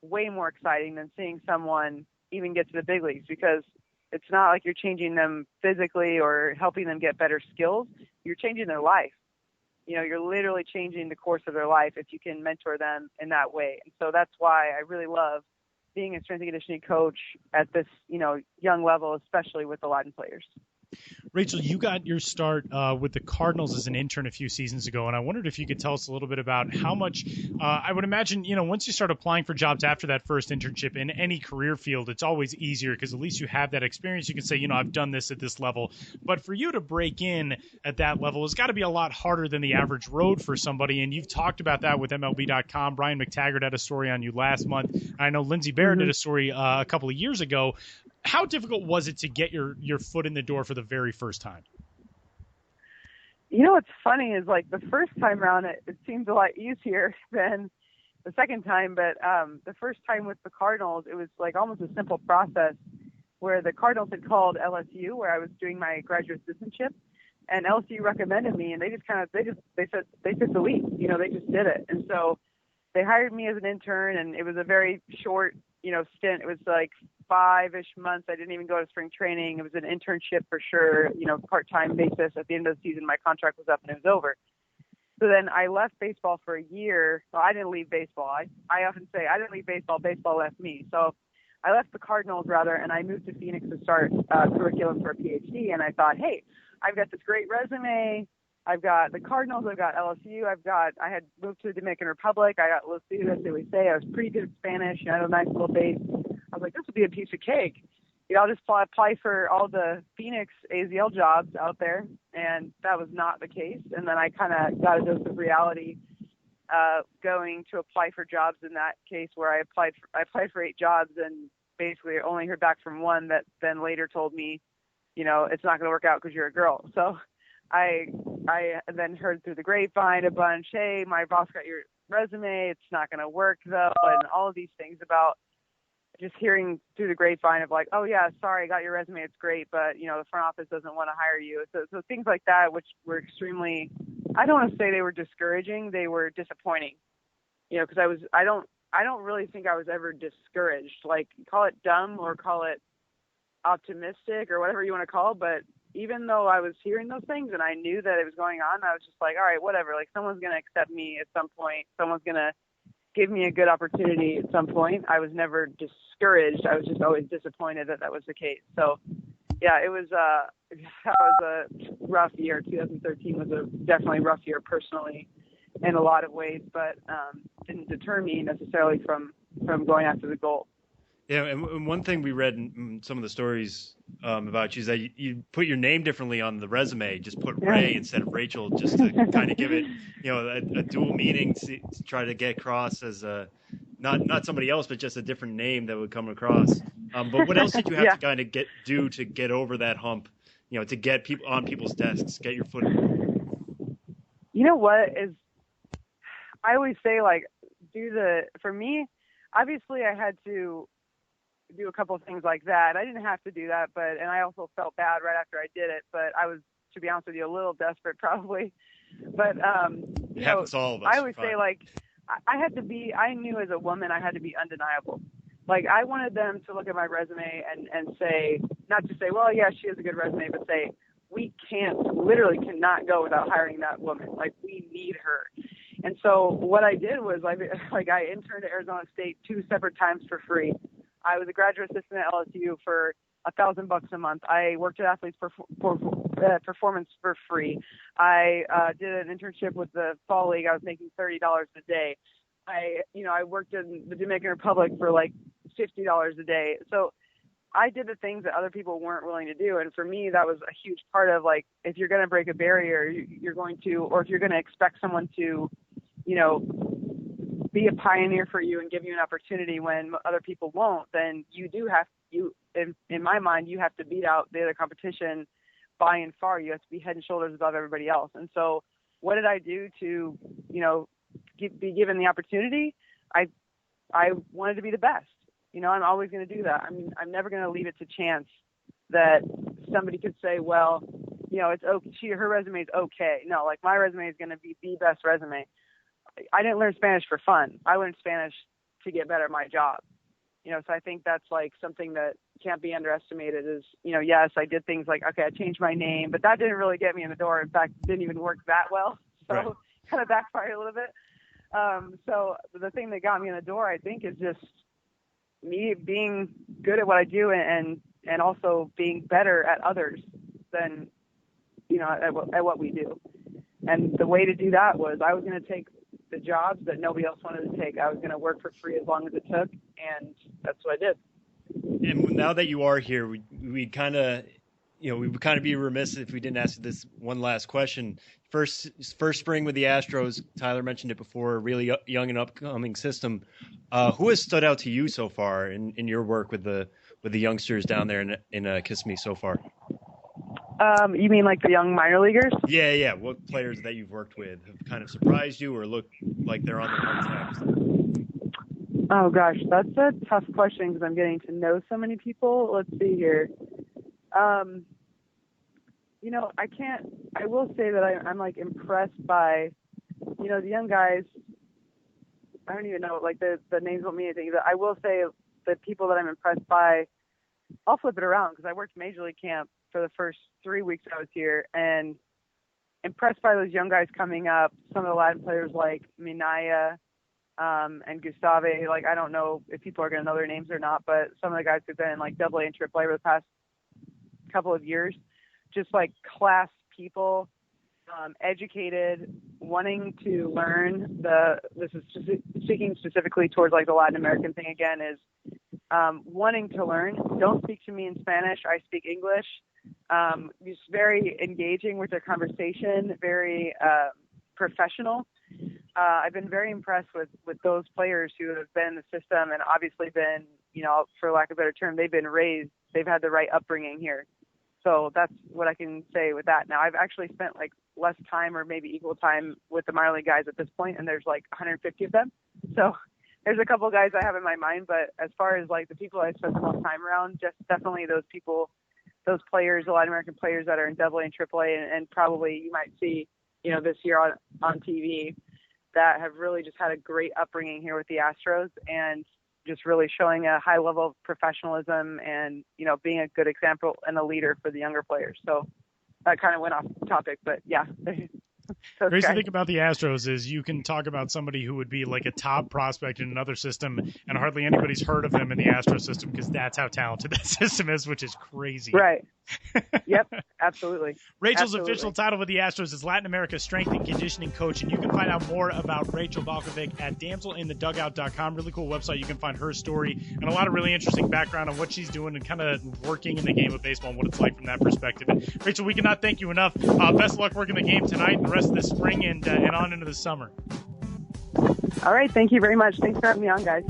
way more exciting than seeing someone even get to the big leagues, because it's not like you're changing them physically or helping them get better skills. You're changing their life. You're literally changing the course of their life if you can mentor them in that way. And so that's why I really love being a strength and conditioning coach at this, young level, especially with the Latin players. Rachel, you got your start with the Cardinals as an intern a few seasons ago, and I wondered if you could tell us a little bit about how much, I would imagine, once you start applying for jobs after that first internship in any career field, it's always easier because at least you have that experience. You can say, I've done this at this level. But for you to break in at that level, it's got to be a lot harder than the average road for somebody, and you've talked about that with MLB.com. Brian McTaggart had a story on you last month. I know Lindsey Barrett did a story a couple of years ago. How difficult was it to get your foot in the door for the very first time? What's funny is like the first time around, it seems a lot easier than the second time. But the first time with the Cardinals, it was like almost a simple process where the Cardinals had called LSU, where I was doing my graduate assistantship, and LSU recommended me, and they said they took the lead. They just did it. And so they hired me as an intern, and it was a very short, stint. It was like 5-ish months. I didn't even go to spring training. It was an internship for sure, part-time basis. At the end of the season, my contract was up and it was over. So then I left baseball for a year. Well, I didn't leave baseball. I often say I didn't leave baseball. Baseball left me. So I left the Cardinals rather, and I moved to Phoenix to start curriculum for a PhD. And I thought, hey, I've got this great resume. I've got the Cardinals. I've got LSU. I had moved to the Dominican Republic. I got Los Ciudades, they would say. I was pretty good at Spanish. I had a nice little base. I was like, this would be a piece of cake. I'll just apply for all the Phoenix AZL jobs out there. And that was not the case. And then I kind of got a dose of reality going to apply for jobs in that case, where I applied for 8 jobs and basically only heard back from one that then later told me, it's not going to work out because you're a girl. So I then heard through the grapevine a bunch, hey, my boss got your resume. It's not going to work though. And all of these things about just hearing through the grapevine of like, oh yeah, sorry, I got your resume. It's great. But the front office doesn't want to hire you. So things like that, which were extremely, I don't want to say they were discouraging. They were disappointing, because I don't really think I was ever discouraged. Like, call it dumb or call it optimistic or whatever you want to call it. But even though I was hearing those things and I knew that it was going on, I was just like, all right, whatever. Like, someone's going to accept me at some point. Someone's going to give me a good opportunity at some point. I was never discouraged. I was just always disappointed that was the case. So yeah, that was a rough year. 2013 was a definitely rough year personally in a lot of ways, but didn't deter me necessarily from going after the goal. Yeah, and one thing we read in some of the stories about you is that you put your name differently on the resume. Just put Ray instead of Rachel, just to kind of give it, a dual meaning to try to get across as not somebody else, but just a different name that would come across. But what else did you have to kind of do to get over that hump? To get people on people's desks, get your foot in. What is? I always say, like, for me, obviously I had to do a couple of things like that. I didn't have to do that, and I also felt bad right after I did it, but I was, to be honest with you, a little desperate probably. But, it happens to all of us. I always say, like, I knew as a woman I had to be undeniable. Like, I wanted them to look at my resume and say, not to say, well, yeah, she has a good resume, but say, we literally cannot go without hiring that woman. Like, we need her. And so what I did was, I interned at Arizona State 2 separate times for free. I was a graduate assistant at LSU for $1,000 a month. I worked at Athletes Performance for free. I did an internship with the Fall League. I was making $30 a day. I worked in the Dominican Republic for like $50 a day. So I did the things that other people weren't willing to do. And for me, that was a huge part of, like, if you're going to break a barrier, you're going to, or if you're going to expect someone to, be a pioneer for you and give you an opportunity when other people won't, then in my mind, you have to beat out the other competition by and far. You have to be head and shoulders above everybody else. And so what did I do to, be given the opportunity? I wanted to be the best. I'm always going to do that. I mean, I'm never going to leave it to chance that somebody could say, well, it's okay. Her resume is okay. No, like my resume is going to be the best resume. I didn't learn Spanish for fun. I learned Spanish to get better at my job. So I think that's like something that can't be underestimated is, yes, I did things like, okay, I changed my name, but that didn't really get me in the door. In fact, it didn't even work that well. So right. Kind of backfired a little bit. So the thing that got me in the door, I think, is just me being good at what I do and also being better at others than, at what we do. And the way to do that was I was going to take the jobs that nobody else wanted to take. I was going to work for free as long as it took, and that's what I did. And now that you are here, we kind of, we would kind of be remiss if we didn't ask you this one last question. First spring with the Astros, Tyler mentioned it before, a really young and upcoming system. Who has stood out to you so far in your work with the youngsters down there in Kissimmee so far? You mean like the young minor leaguers? Yeah. What players that you've worked with have kind of surprised you or look like they're on the right track? Oh gosh, that's a tough question because I'm getting to know so many people. Let's see here. I will say that I'm like impressed by, the young guys. I don't even know, like the names don't mean anything. I will say the people that I'm impressed by, I'll flip it around because I worked Major League camp for the first 3 weeks I was here, and impressed by those young guys coming up. Some of the Latin players like Minaya and Gustave. Like, I don't know if people are going to know their names or not, but some of the guys who've been in like AA and AAA over the past couple of years, just like class people, educated, wanting to learn. This is speaking specifically towards like the Latin American thing again, is wanting to learn. Don't speak to me in Spanish. I speak English. Just very engaging with their conversation, very professional. I've been very impressed with those players who have been in the system and obviously been, for lack of a better term, they've been raised. They've had the right upbringing here. So that's what I can say with that. Now, I've actually spent like less time or maybe equal time with the minor league guys at this point, and there's like 150 of them. So there's a couple of guys I have in my mind, but as far as like the people I spent the most time around, just definitely those people, those players, the Latin American players that are in AA and AAA, and probably you might see, this year on TV, that have really just had a great upbringing here with the Astros and just really showing a high level of professionalism and, being a good example and a leader for the younger players. So that kind of went off topic, but yeah. The crazy thing about the Astros is you can talk about somebody who would be like a top prospect in another system and hardly anybody's heard of them in the Astros system because that's how talented that system is, which is crazy. Right. Yep, absolutely. Rachel's official title with the Astros is Latin America's Strength and Conditioning Coach, and you can find out more about Rachel Balkovec at damselinthedugout.com. Really cool website. You can find her story and a lot of really interesting background on what she's doing and kind of working in the game of baseball and what it's like from that perspective. And Rachel, we cannot thank you enough. Best of luck working the game tonight and the rest of this spring and on into the summer. All right. Thank you very much. Thanks for having me on, guys.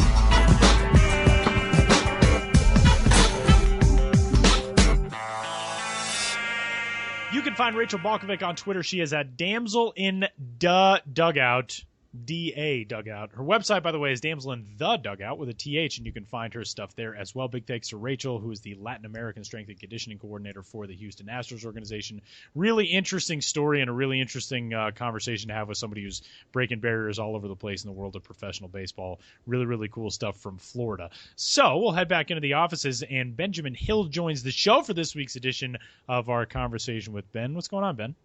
You can find Rachel Balkovic on Twitter. She is at Damsel in the Dugout. DA Dugout. Her website, by the way, is Damsel in the Dugout with a TH, and you can find her stuff there as well. Big thanks to Rachel, who is the Latin American Strength and Conditioning Coordinator for the Houston Astros organization. Really interesting story and a really interesting conversation to have with somebody who's breaking barriers all over the place in the world of professional baseball. Really, really cool stuff from Florida. So we'll head back into the offices, and Benjamin Hill joins the show for this week's edition of our conversation with Ben. What's going on, Ben?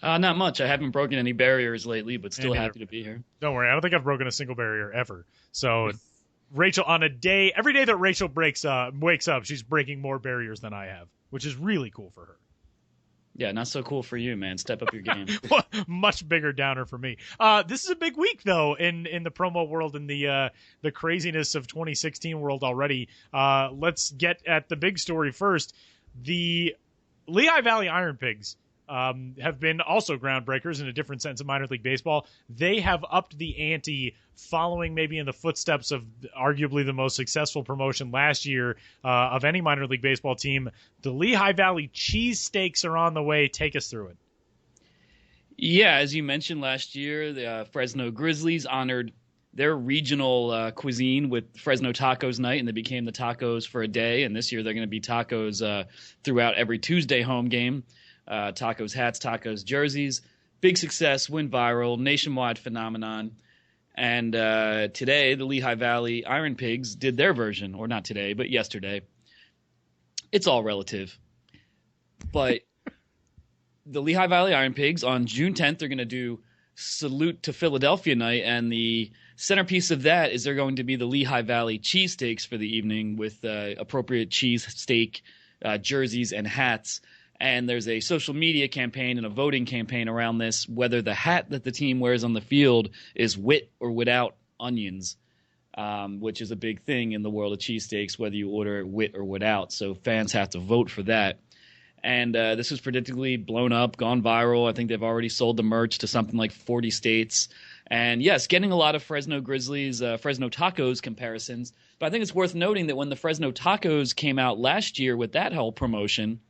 Not much. I haven't broken any barriers lately, but still happy to be here. Don't worry. I don't think I've broken a single barrier ever. So Rachel, on every day that Rachel wakes up, she's breaking more barriers than I have, which is really cool for her. Yeah, not so cool for you, man. Step up your game. Much bigger downer for me. This is a big week, though, in the promo world and the craziness of 2016 world already. Let's get at the big story first. The Lehigh Valley Iron Pigs have been also groundbreakers in a different sense of minor league baseball. They have upped the ante, following maybe in the footsteps of arguably the most successful promotion last year of any minor league baseball team. The Lehigh Valley Cheesesteaks are on the way. Take us through it. Yeah, as you mentioned last year, the Fresno Grizzlies honored their regional cuisine with Fresno Tacos Night, and they became the tacos for a day. And this year they're going to be tacos throughout every Tuesday home game. Tacos hats, tacos jerseys. Big success, went viral, nationwide phenomenon. And today, the Lehigh Valley Iron Pigs did their version, or not today, but yesterday. It's all relative. But the Lehigh Valley Iron Pigs on June 10th, they're going to do Salute to Philadelphia Night, and the centerpiece of that is they're going to be the Lehigh Valley Cheesesteaks for the evening with appropriate cheesesteak jerseys and hats. And there's a social media campaign and a voting campaign around this, whether the hat that the team wears on the field is with or without onions, which is a big thing in the world of cheesesteaks, whether you order it with or without. So fans have to vote for that. And this was predictably blown up, gone viral. I think they've already sold the merch to something like 40 states. And yes, getting a lot of Fresno Grizzlies, Fresno Tacos comparisons. But I think it's worth noting that when the Fresno Tacos came out last year with that whole promotion,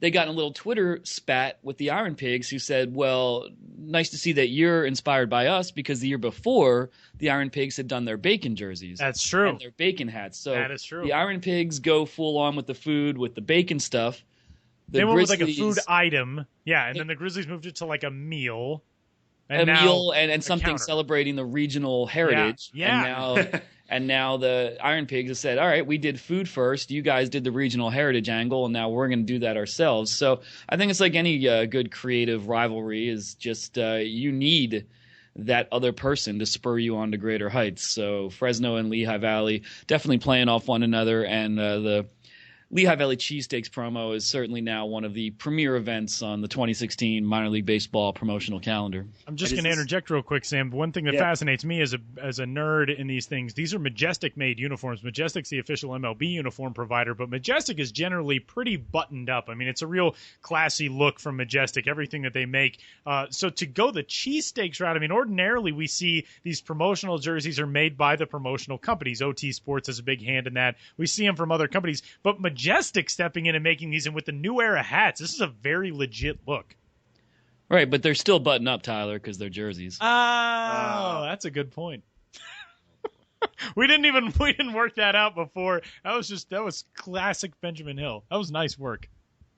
they got in a little Twitter spat with the Iron Pigs who said, well, nice to see that you're inspired by us, because the year before, the Iron Pigs had done their bacon jerseys. That's true. And their bacon hats. So that is true. The Iron Pigs go full on with the food, with the bacon stuff. They went with like a food item. Yeah, and then the Grizzlies moved it to like a meal. And meal and something counter. Celebrating the regional heritage. Yeah. And now the Iron Pigs have said, all right, we did food first. You guys did the regional heritage angle, and now we're going to do that ourselves. So I think it's like any good creative rivalry is just you need that other person to spur you on to greater heights. So Fresno and Lehigh Valley definitely playing off one another, and the Lehigh Valley Cheesesteaks promo is certainly now one of the premier events on the 2016 minor league baseball promotional calendar. I'm just going to interject real quick, Sam. One thing that fascinates me as a nerd in these things, these are Majestic-made uniforms. Majestic's the official MLB uniform provider, but Majestic is generally pretty buttoned up. I mean, it's a real classy look from Majestic, everything that they make. So to go the cheesesteaks route, I mean, ordinarily we see these promotional jerseys are made by the promotional companies. OT Sports has a big hand in that. We see them from other companies, but Majestic stepping in and making these, and with the new era hats, this is a very legit look. Right, but they're still buttoned up, Tyler, because they're jerseys. Oh, that's a good point. we didn't work that out before. That was classic Benjamin Hill. That was nice work.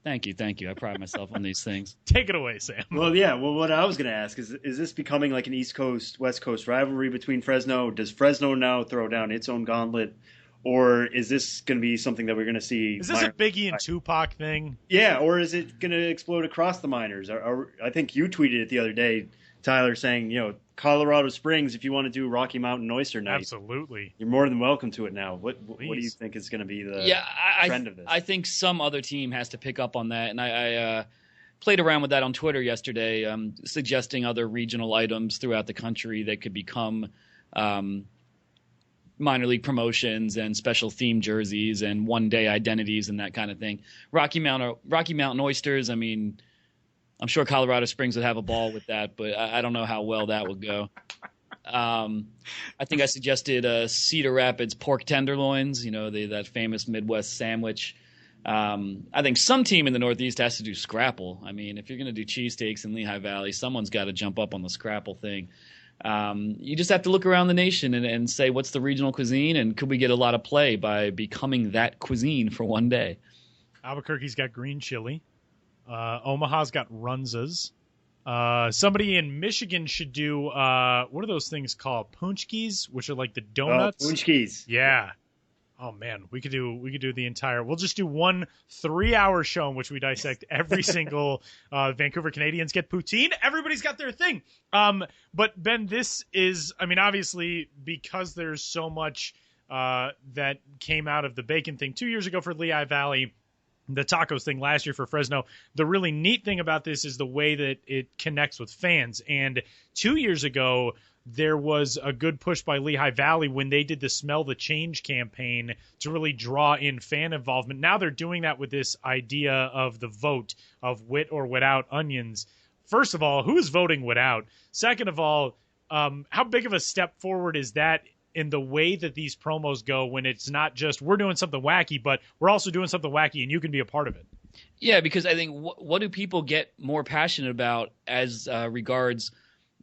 Thank you. I pride myself on these things. Take it away, Sam. Well, yeah. Well, what I was going to ask is this becoming like an East Coast, West Coast rivalry between Fresno? Does Fresno now throw down its own gauntlet? Or is this going to be something that we're going to see? Is this a Biggie and Tupac thing? Yeah, or is it going to explode across the minors? I think you tweeted it the other day, Tyler, saying, Colorado Springs, if you want to do Rocky Mountain Oyster Night. Absolutely. You're more than welcome to it now. What do you think is going to be the trend of this? I think some other team has to pick up on that, and I played around with that on Twitter yesterday, suggesting other regional items throughout the country that could become minor league promotions and special theme jerseys and one-day identities and that kind of thing. Rocky Mountain Oysters, I mean, I'm sure Colorado Springs would have a ball with that, but I don't know how well that would go. I think I suggested Cedar Rapids pork tenderloins, that famous Midwest sandwich. I think some team in the Northeast has to do scrapple. I mean, if you're going to do cheesesteaks in Lehigh Valley, someone's got to jump up on the scrapple thing. You just have to look around the nation and say, what's the regional cuisine, and could we get a lot of play by becoming that cuisine for one day? Albuquerque's got green chili. Omaha's got runzas. Somebody in Michigan should do, what are those things called? Punchkis, which are like the donuts. Oh, punchkis. Yeah. Oh man, we could do the entire. We'll just do one 3-hour show in which we dissect every single Vancouver Canadians get poutine. Everybody's got their thing. But Ben, this is, I mean, obviously because there's so much that came out of the bacon thing 2 years ago for Lehigh Valley, the tacos thing last year for Fresno. The really neat thing about this is the way that it connects with fans. And 2 years ago, there was a good push by Lehigh Valley when they did the Smell the Change campaign to really draw in fan involvement. Now they're doing that with this idea of the vote of wit or without onions. First of all, who is voting without? Second of all, how big of a step forward is that in the way that these promos go when it's not just we're doing something wacky, but we're also doing something wacky and you can be a part of it? Yeah, because I think what do people get more passionate about as regards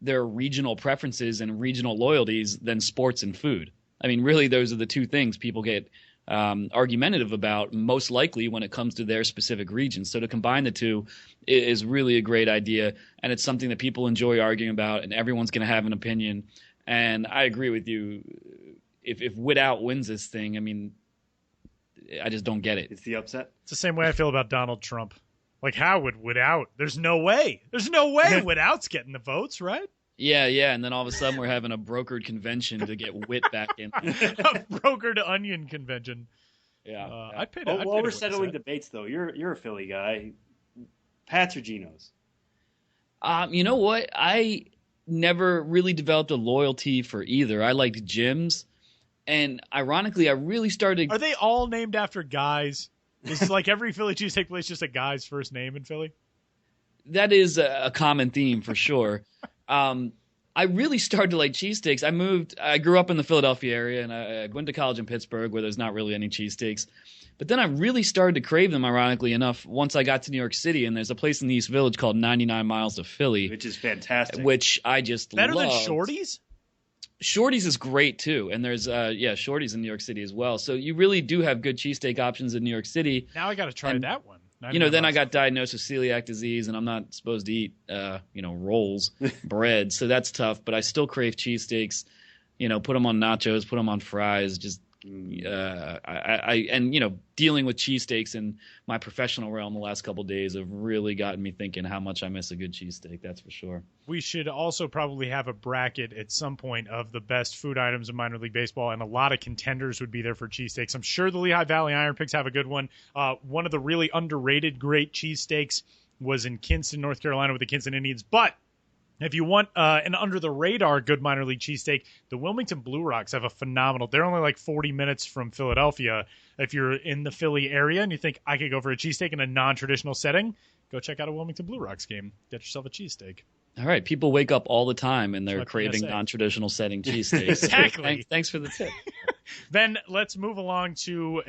their regional preferences and regional loyalties than sports and food? I mean, really, those are the two things people get argumentative about most likely when it comes to their specific region. So to combine the two is really a great idea, and it's something that people enjoy arguing about, and everyone's going to have an opinion. And I agree with you. If Without wins this thing, I mean, I just don't get it. It's the upset. It's the same way I feel about Donald Trump. Like, how would Without? There's no way. There's no way Without's getting the votes, right? Yeah, and then all of a sudden we're having a brokered convention to get Wit back in. A brokered onion convention. Yeah. While we're settling debates, though, you're a Philly guy. Pats or Geno's? You know what? I never really developed a loyalty for either. I liked Jim's, and ironically, I really started. Are they all named after guys? Is like every Philly cheesesteak place just a guy's first name in Philly? That is a common theme for sure. I really started to like cheesesteaks. I grew up in the Philadelphia area, and I went to college in Pittsburgh where there's not really any cheesesteaks. But then I really started to crave them, ironically enough, once I got to New York City, and there's a place in the East Village called 99 Miles of Philly. Which is fantastic. Which I just Better loved. than Shorty's? Shorty's is great, too. And there's, Shorty's in New York City as well. So you really do have good cheesesteak options in New York City. Now I got to try that one. Then I got diagnosed with celiac disease, and I'm not supposed to eat, rolls, bread. So that's tough. But I still crave cheesesteaks. Put them on nachos, put them on fries. Just dealing with cheesesteaks in my professional realm the last couple of days have really gotten me thinking how much I miss a good cheesesteak. That's for sure. We should also probably have a bracket at some point of the best food items in minor league baseball, and a lot of contenders would be there for cheesesteaks. I'm sure the Lehigh Valley Iron Pigs have a good one. One of the really underrated great cheesesteaks was in Kinston, North Carolina with the Kinston Indians. But if you want an under-the-radar good minor league cheesesteak, the Wilmington Blue Rocks have a phenomenal. They're only like 40 minutes from Philadelphia. If you're in the Philly area and you think I could go for a cheesesteak in a non-traditional setting, go check out a Wilmington Blue Rocks game. Get yourself a cheesesteak. All right. People wake up all the time and they're craving non-traditional setting cheesesteaks. Exactly. Thanks for the tip. Then let's move along to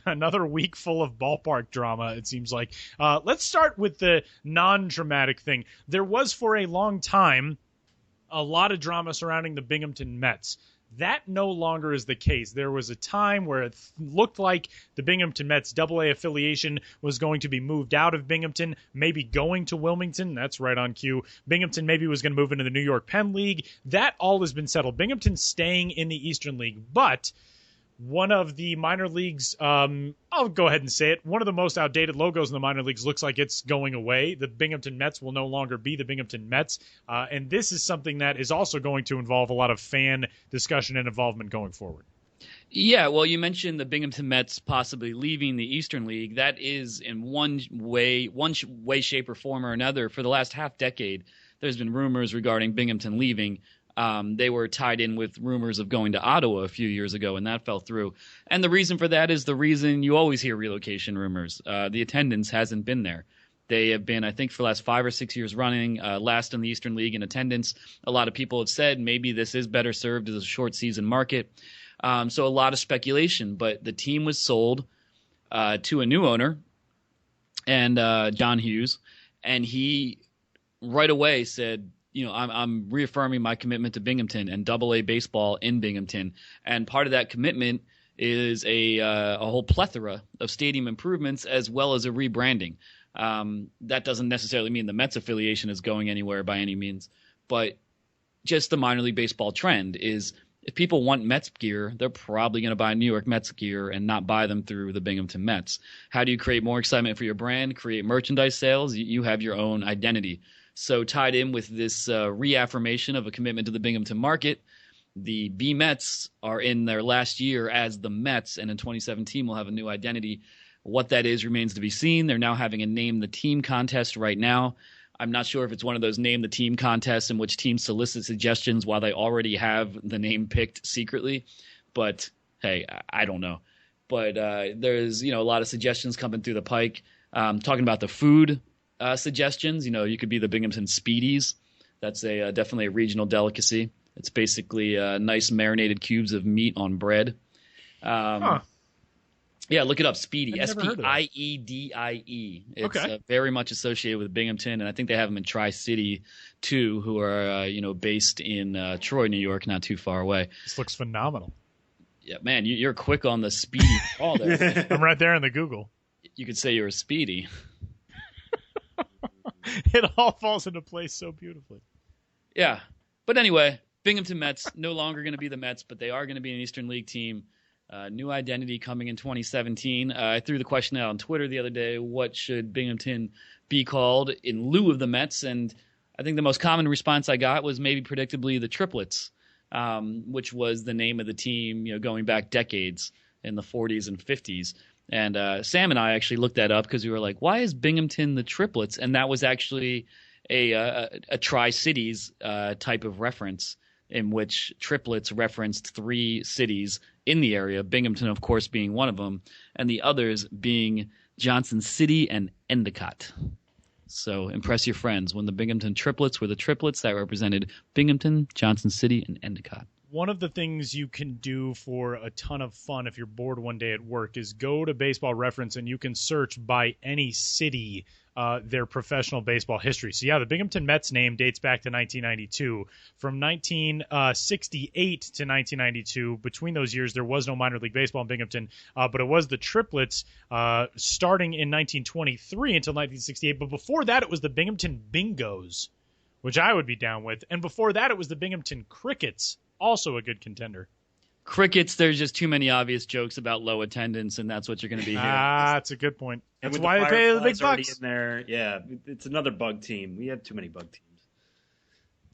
another week full of ballpark drama, it seems like. Let's start with the non-dramatic thing. There was for a long time a lot of drama surrounding the Binghamton Mets. That no longer is the case. There was a time where it looked like the Binghamton Mets AA affiliation was going to be moved out of Binghamton, maybe going to Wilmington. That's right on cue. Binghamton maybe was going to move into the New York Penn League. That all has been settled. Binghamton's staying in the Eastern League, but one of the minor leagues, I'll go ahead and say it, one of the most outdated logos in the minor leagues looks like it's going away. The Binghamton Mets will no longer be the Binghamton Mets, and this is something that is also going to involve a lot of fan discussion and involvement going forward. Yeah, well, you mentioned the Binghamton Mets possibly leaving the Eastern League. That is in one way, shape, or form or another. For the last half decade, there's been rumors regarding Binghamton leaving. They were tied in with rumors of going to Ottawa a few years ago, and that fell through. And the reason for that is the reason you always hear relocation rumors. The attendance hasn't been there. They have been, I think, for the last 5 or 6 years running, last in the Eastern League in attendance. A lot of people have said maybe this is better served as a short season market. So a lot of speculation. But the team was sold to a new owner, and John Hughes, and he right away said, I'm reaffirming my commitment to Binghamton and AA baseball in Binghamton. And part of that commitment is a whole plethora of stadium improvements as well as a rebranding. That doesn't necessarily mean the Mets affiliation is going anywhere by any means, but just the minor league baseball trend is if people want Mets gear, they're probably going to buy New York Mets gear and not buy them through the Binghamton Mets. How do you create more excitement for your brand, create merchandise sales? You have your own identity. So tied in with this reaffirmation of a commitment to the Binghamton market, the B-Mets are in their last year as the Mets, and in 2017 will have a new identity. What that is remains to be seen. They're now having a name the team contest right now. I'm not sure if it's one of those name the team contests in which teams solicit suggestions while they already have the name picked secretly. But hey, I don't know. But there's a lot of suggestions coming through the pike. Talking about the food suggestions, you could be the Binghamton Speedies. That's definitely a regional delicacy. It's basically nice marinated cubes of meat on bread. Yeah, look it up. Speedy, S-P-I-E-D-I-E. It's very much associated with Binghamton, and I think they have them in Tri-City too, who are based in Troy, New York, not too far away. This looks phenomenal. Yeah, man, you're quick on the Speedy call there. I'm right there in the Google. You could say you're a Speedy. It all falls into place so beautifully. Yeah, but anyway, Binghamton Mets no longer going to be the Mets, but they are going to be an Eastern League team. New identity coming in 2017. I threw the question out on Twitter the other day, what should Binghamton be called in lieu of the Mets? And I think the most common response I got was maybe predictably the Triplets, which was the name of the team, going back decades in the 40s and 50s. And Sam and I actually looked that up because we were like, why is Binghamton the Triplets? And that was actually a Tri-Cities type of reference, in which triplets referenced three cities in the area, Binghamton, of course, being one of them, and the others being Johnson City and Endicott. So impress your friends. When the Binghamton triplets were the triplets, that represented Binghamton, Johnson City, and Endicott. One of the things you can do for a ton of fun if you're bored one day at work is go to Baseball Reference and you can search by any city their professional baseball history. So, yeah, the Binghamton Mets name dates back to 1992. From 1968 to 1992, between those years, there was no minor league baseball in Binghamton, but it was the Triplets starting in 1923 until 1968. But before that, it was the Binghamton Bingos, which I would be down with. And before that, it was the Binghamton Crickets, also a good contender. Crickets, there's just too many obvious jokes about low attendance, and that's what you're going to be hearing. That's a good point. And That's with why they pay the big Fireflies bucks. in there, yeah, it's another bug team. We have too many bug teams.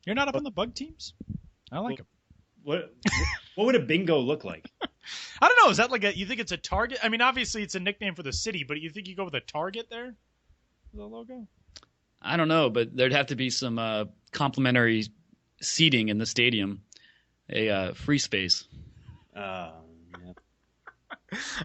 You're not up on the bug teams? I like them. What would a bingo look like? I don't know. Is that you think it's a target? I mean, obviously it's a nickname for the city, but you think you go with a target there? The logo? I don't know, but there'd have to be some complimentary seating in the stadium, a free space. Yeah.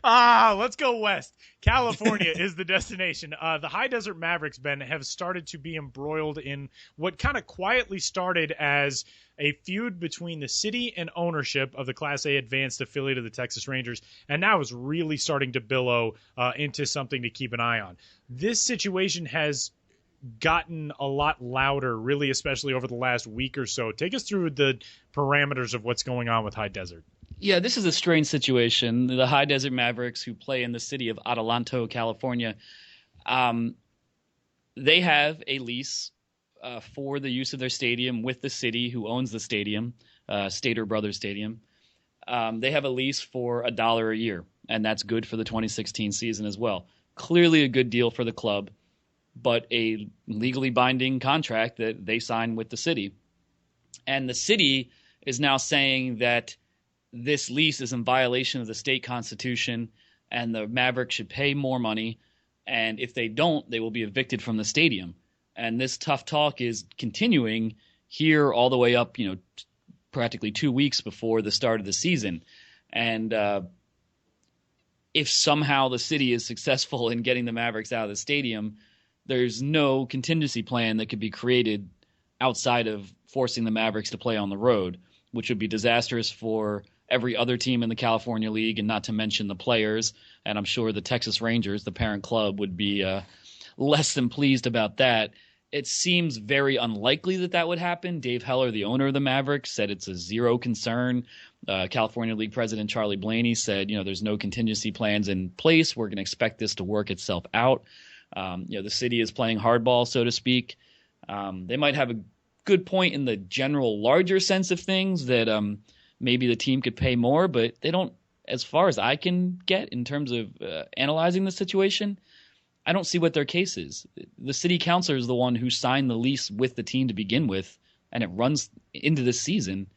Let's go west. California is the destination. The High Desert Mavericks, Ben, have started to be embroiled in what kind of quietly started as a feud between the city and ownership of the Class A advanced affiliate of the Texas Rangers, and now is really starting to billow into something to keep an eye on. This situation has gotten a lot louder, really, especially over the last week or so. Take us through the parameters of what's going on with High Desert. Yeah, this is a strange situation. The High Desert Mavericks, who play in the city of Adelanto, California, they have a lease for the use of their stadium with the city, who owns the stadium, Stater Brothers Stadium. They have a lease for $1 a year, and that's good for the 2016 season as well. Clearly a good deal for the club, but a legally binding contract that they sign with the city. And the city is now saying that this lease is in violation of the state constitution and the Mavericks should pay more money. And if they don't, they will be evicted from the stadium. And this tough talk is continuing here all the way up, practically 2 weeks before the start of the season. And if somehow the city is successful in getting the Mavericks out of the stadium, there's no contingency plan that could be created outside of forcing the Mavericks to play on the road, which would be disastrous for every other team in the California League, and not to mention the players. And I'm sure the Texas Rangers, the parent club, would be less than pleased about that. It seems very unlikely that would happen. Dave Heller, the owner of the Mavericks, said it's a zero concern. California League President Charlie Blaney said, there's no contingency plans in place. We're going to expect this to work itself out. The city is playing hardball, so to speak. They might have a good point in the general larger sense of things that maybe the team could pay more, but they don't, as far as I can get in terms of analyzing the situation, I don't see what their case is. The city councilor is the one who signed the lease with the team to begin with, and it runs into the season.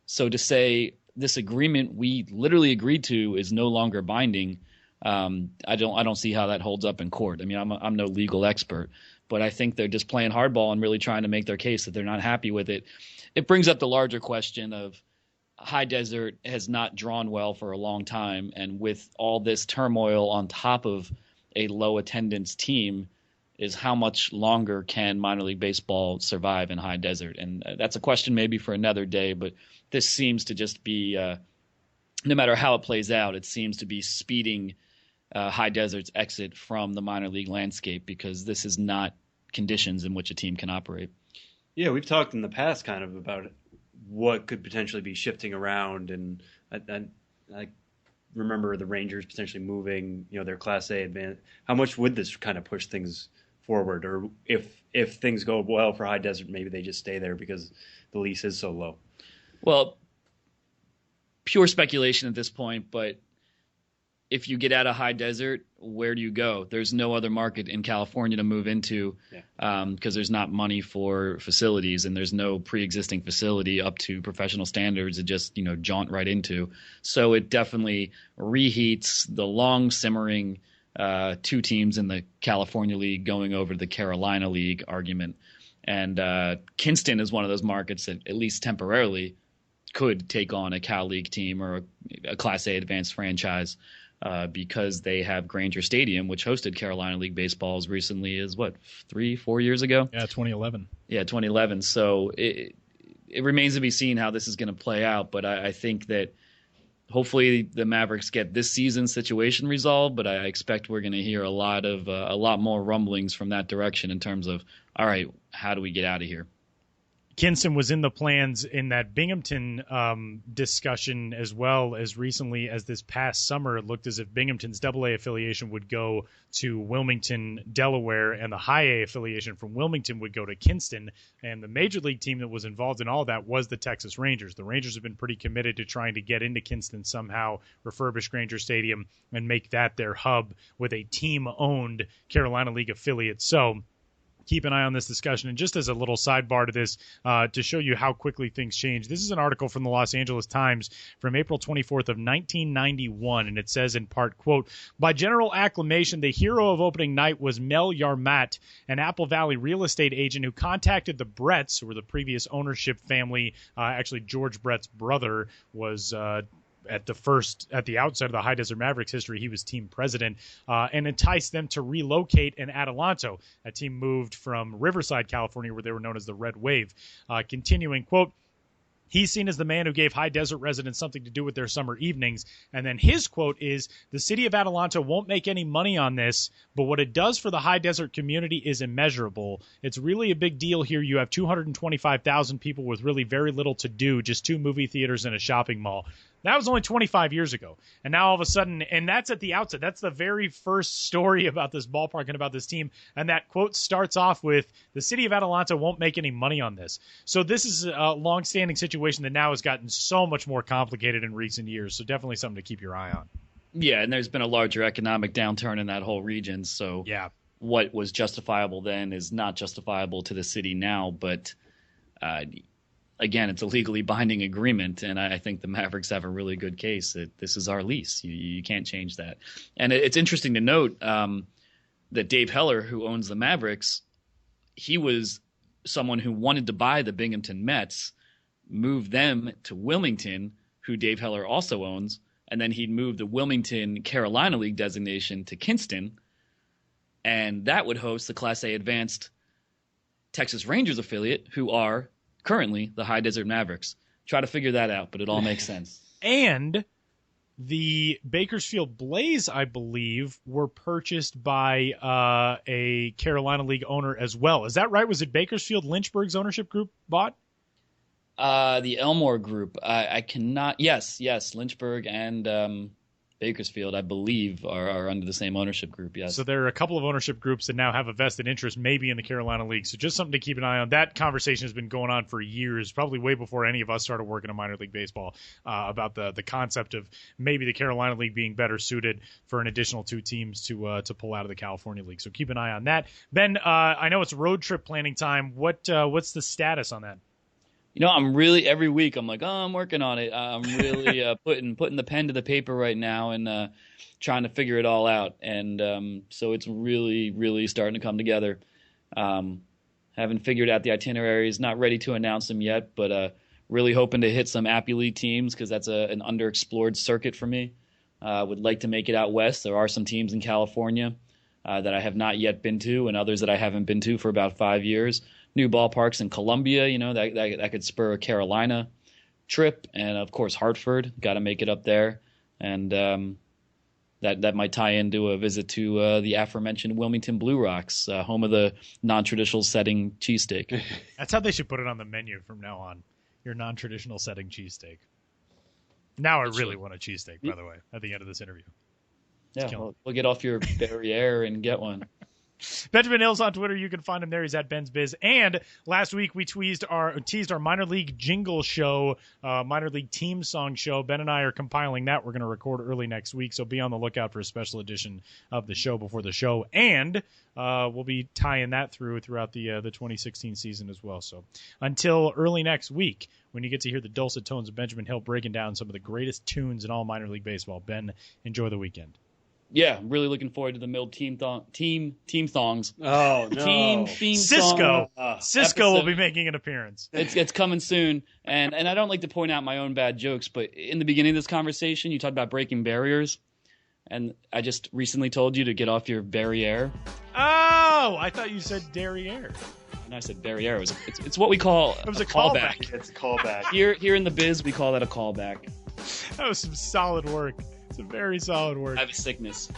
So to say this agreement we literally agreed to is no longer binding, I don't see how that holds up in court. I mean, I'm no legal expert, but I think they're just playing hardball and really trying to make their case that they're not happy with it. It brings up the larger question of High Desert has not drawn well for a long time, and with all this turmoil on top of a low attendance team, is how much longer can minor league baseball survive in High Desert? And that's a question maybe for another day, but this seems to just be, no matter how it plays out, it seems to be speeding High Desert's exit from the minor league landscape, because this is not conditions in which a team can operate. Yeah, we've talked in the past kind of about what could potentially be shifting around, and I remember the Rangers potentially moving, their Class A advance. How much would this kind of push things forward, or if things go well for High Desert, maybe they just stay there because the lease is so low? Well, pure speculation at this point, but if you get out of High Desert, where do you go? There's no other market in California to move into, because there's not money for facilities, and there's no pre-existing facility up to professional standards to just jaunt right into. So it definitely reheats the long simmering two teams in the California League going over to the Carolina League argument. And Kinston is one of those markets that at least temporarily could take on a Cal League team or a Class A advanced franchise, because they have Granger Stadium, which hosted Carolina League baseball as recently as 3-4 years ago? Yeah, 2011. Yeah, 2011. So it remains to be seen how this is going to play out, but I think that hopefully the Mavericks get this season's situation resolved, but I expect we're going to hear a lot more rumblings from that direction in terms of, all right, how do we get out of here? Kinston was in the plans in that Binghamton discussion as well as recently as this past summer. It looked as if Binghamton's AA affiliation would go to Wilmington, Delaware, and the High A affiliation from Wilmington would go to Kinston. And the major league team that was involved in all that was the Texas Rangers. The Rangers have been pretty committed to trying to get into Kinston somehow, refurbish Granger Stadium, and make that their hub with a team-owned Carolina League affiliate. So keep an eye on this discussion. And just as a little sidebar to this, to show you how quickly things change, this is an article from the Los Angeles Times from April 24th of 1991, and it says in part, quote, "By general acclamation, the hero of opening night was Mel Yarmat, an Apple Valley real estate agent who contacted the Bretts, who were the previous ownership family. Actually, George Brett's brother was at the outset of the High Desert Mavericks history, he was team president, and enticed them to relocate in Adelanto. A team moved from Riverside, California, where they were known as the Red Wave. Continuing, quote, "He's seen as the man who gave High Desert residents something to do with their summer evenings." And then his quote is, "The city of Adelanto won't make any money on this, but what it does for the High Desert community is immeasurable. It's really a big deal here. You have 225,000 people with really very little to do, just 2 movie theaters and a shopping mall." That was only 25 years ago. And now all of a sudden, and that's at the outset, that's the very first story about this ballpark and about this team. And that quote starts off with, "The city of Adelanto won't make any money on this." So this is a long-standing situation that now has gotten so much more complicated in recent years. So definitely something to keep your eye on. Yeah, and there's been a larger economic downturn in that whole region. So yeah, what was justifiable then is not justifiable to the city now. But again, it's a legally binding agreement, and I think the Mavericks have a really good case that this is our lease. You can't change that. And it's interesting to note that Dave Heller, who owns the Mavericks, he was someone who wanted to buy the Binghamton Mets, move them to Wilmington, who Dave Heller also owns, and then he'd move the Wilmington Carolina League designation to Kinston, and that would host the Class A advanced Texas Rangers affiliate, who are currently the High Desert Mavericks. Try to figure that out, but it all makes sense. And the Bakersfield Blaze, I believe, were purchased by a Carolina League owner as well. Is that right? Was it Bakersfield Lynchburg's ownership group bought? The Elmore Group. I cannot. Yes. Lynchburg and Bakersfield, I believe, are under the same ownership group. Yes. So there are a couple of ownership groups that now have a vested interest, maybe in the Carolina League. So just something to keep an eye on. That conversation has been going on for years, probably way before any of us started working in minor league baseball, about the concept of maybe the Carolina League being better suited for an additional 2 teams to pull out of the California League. So keep an eye on that. Ben, I know it's road trip planning time. What's the status on that? I'm really, every week I'm like, I'm working on it. I'm really putting the pen to the paper right now and trying to figure it all out. And so it's really, really starting to come together. Haven't figured out the itineraries, not ready to announce them yet, but really hoping to hit some Appy League teams because that's an underexplored circuit for me. Would like to make it out west. There are some teams in California that I have not yet been to, and others that I haven't been to for about 5 years. New ballparks in Columbia, that could spur a Carolina trip, and of course Hartford. Got to make it up there, and that might tie into a visit to the aforementioned Wilmington Blue Rocks, home of the non-traditional setting cheesesteak. That's how they should put it on the menu from now on. Your non-traditional setting cheesesteak. Now I really want a cheesesteak, by the way, at the end of this interview. Yeah, we'll get off your barriere and get one. Benjamin Hill's on Twitter. You can find him there. He's at Ben's Biz. And last week we teased our minor league jingle show, minor league team song show. Ben and I are compiling that. We're going to record early next week, so be on the lookout for a special edition of the show before the show. And we'll be tying that throughout the 2016 season as well. So until early next week, when you get to hear the dulcet tones of Benjamin Hill breaking down some of the greatest tunes in all minor league baseball, Ben, enjoy the weekend. Yeah, I'm really looking forward to the Mill team thongs. Oh no, theme Cisco song. Cisco will be making an appearance. It's coming soon, and I don't like to point out my own bad jokes, but in the beginning of this conversation, you talked about breaking barriers, and I just recently told you to get off your barriere. Oh, I thought you said derriere. And I said barriere. It's what we call it was a callback. It's a callback. Here in the biz, we call that a callback. That was some solid work. It's a very solid work. I have a sickness.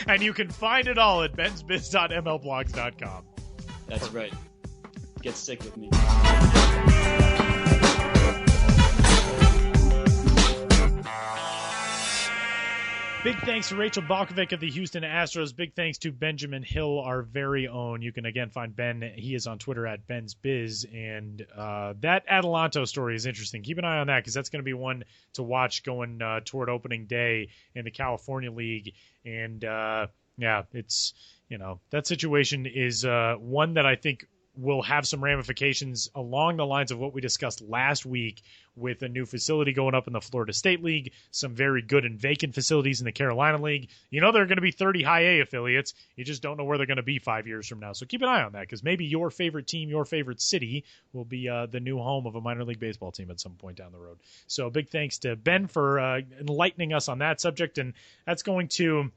And you can find it all at bensbiz.mlblogs.com. That's right. Get sick with me. Big thanks to Rachel Balkovec of the Houston Astros. Big thanks to Benjamin Hill, our very own. You can, again, find Ben. He is on Twitter at Ben's Biz. And that Adelanto story is interesting. Keep an eye on that because that's going to be one to watch going toward opening day in the California League. And, it's, that situation is one that I think will have some ramifications along the lines of what we discussed last week with a new facility going up in the Florida State League, some very good and vacant facilities in the Carolina League. There are going to be 30 high A affiliates. You just don't know where they're going to be 5 years from now. So keep an eye on that because maybe your favorite team, your favorite city will be the new home of a minor league baseball team at some point down the road. So big thanks to Ben for enlightening us on that subject. And that's going to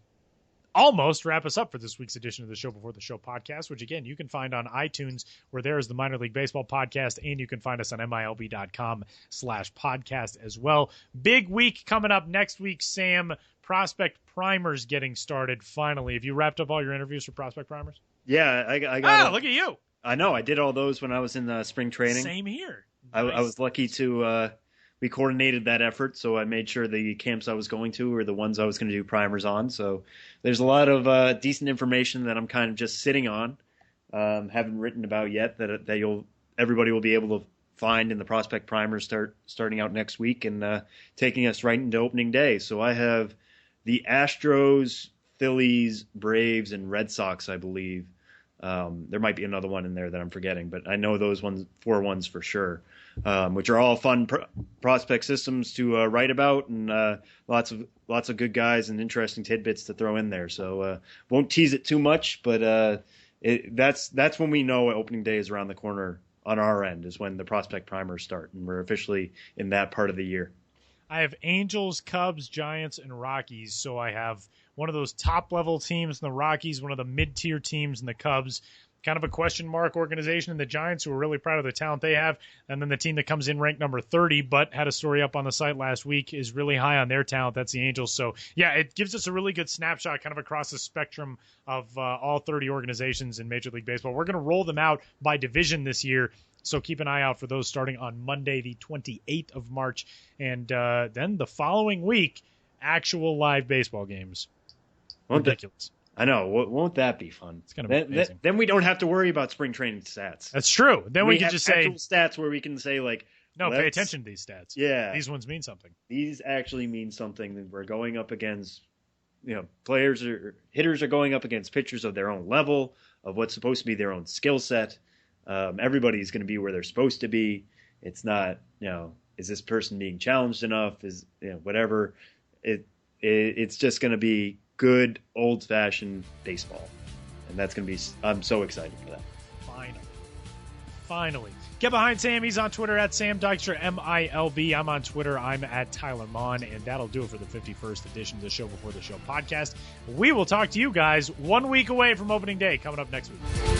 almost wrap us up for this week's edition of the Show Before the Show podcast, which, again, you can find on iTunes, where there is the Minor League Baseball podcast, and you can find us on MILB.com/podcast as well. Big week coming up next week, Sam. Prospect Primers getting started finally. Have you wrapped up all your interviews for Prospect Primers? Yeah, I got. Look at you. I know. I did all those when I was in spring training. Same here. Nice. Nice. I was lucky to we coordinated that effort, so I made sure the camps I was going to were the ones I was going to do primers on. So there's a lot of decent information that I'm kind of just sitting on, haven't written about yet that everybody will be able to find in the prospect primers starting out next week and taking us right into opening day. So I have the Astros, Phillies, Braves, and Red Sox, I believe. There might be another one in there that I'm forgetting, but I know those 4 ones for sure. Which are all fun prospect systems to write about, and lots of good guys and interesting tidbits to throw in there. So won't tease it too much, but that's when we know opening day is around the corner on our end, is when the prospect primers start, and we're officially in that part of the year. I have Angels, Cubs, Giants, and Rockies. So I have one of those top-level teams in the Rockies, one of the mid-tier teams in the Cubs, kind of a question mark organization in the Giants, who are really proud of the talent they have, and then the team that comes in ranked number 30, but had a story up on the site last week, is really high on their talent. That's the Angels. So, yeah, it gives us a really good snapshot kind of across the spectrum of all 30 organizations in Major League Baseball. We're going to roll them out by division this year, so keep an eye out for those starting on Monday, the 28th of March, and then the following week, actual live baseball games. Ridiculous. I know. Won't that be fun? It's going to be amazing. Then we don't have to worry about spring training stats. That's true. Then we can just say stats where we can say, like, no, pay attention to these stats. Yeah. These ones mean something. These actually mean something. That we're going up against, players or hitters are going up against pitchers of their own level, of what's supposed to be their own skill set. Everybody's going to be where they're supposed to be. It's not, is this person being challenged enough? Is, whatever. It's just going to be good old-fashioned baseball, and that's going to be. I'm so excited for that. Finally. Get behind Sam. He's on Twitter at Sam Dykstra, MILB. I'm on Twitter. I'm at Tyler Mon, and that'll do it for the 51st edition of the Show Before the Show podcast. We will talk to you guys 1 week away from opening day, coming up next week.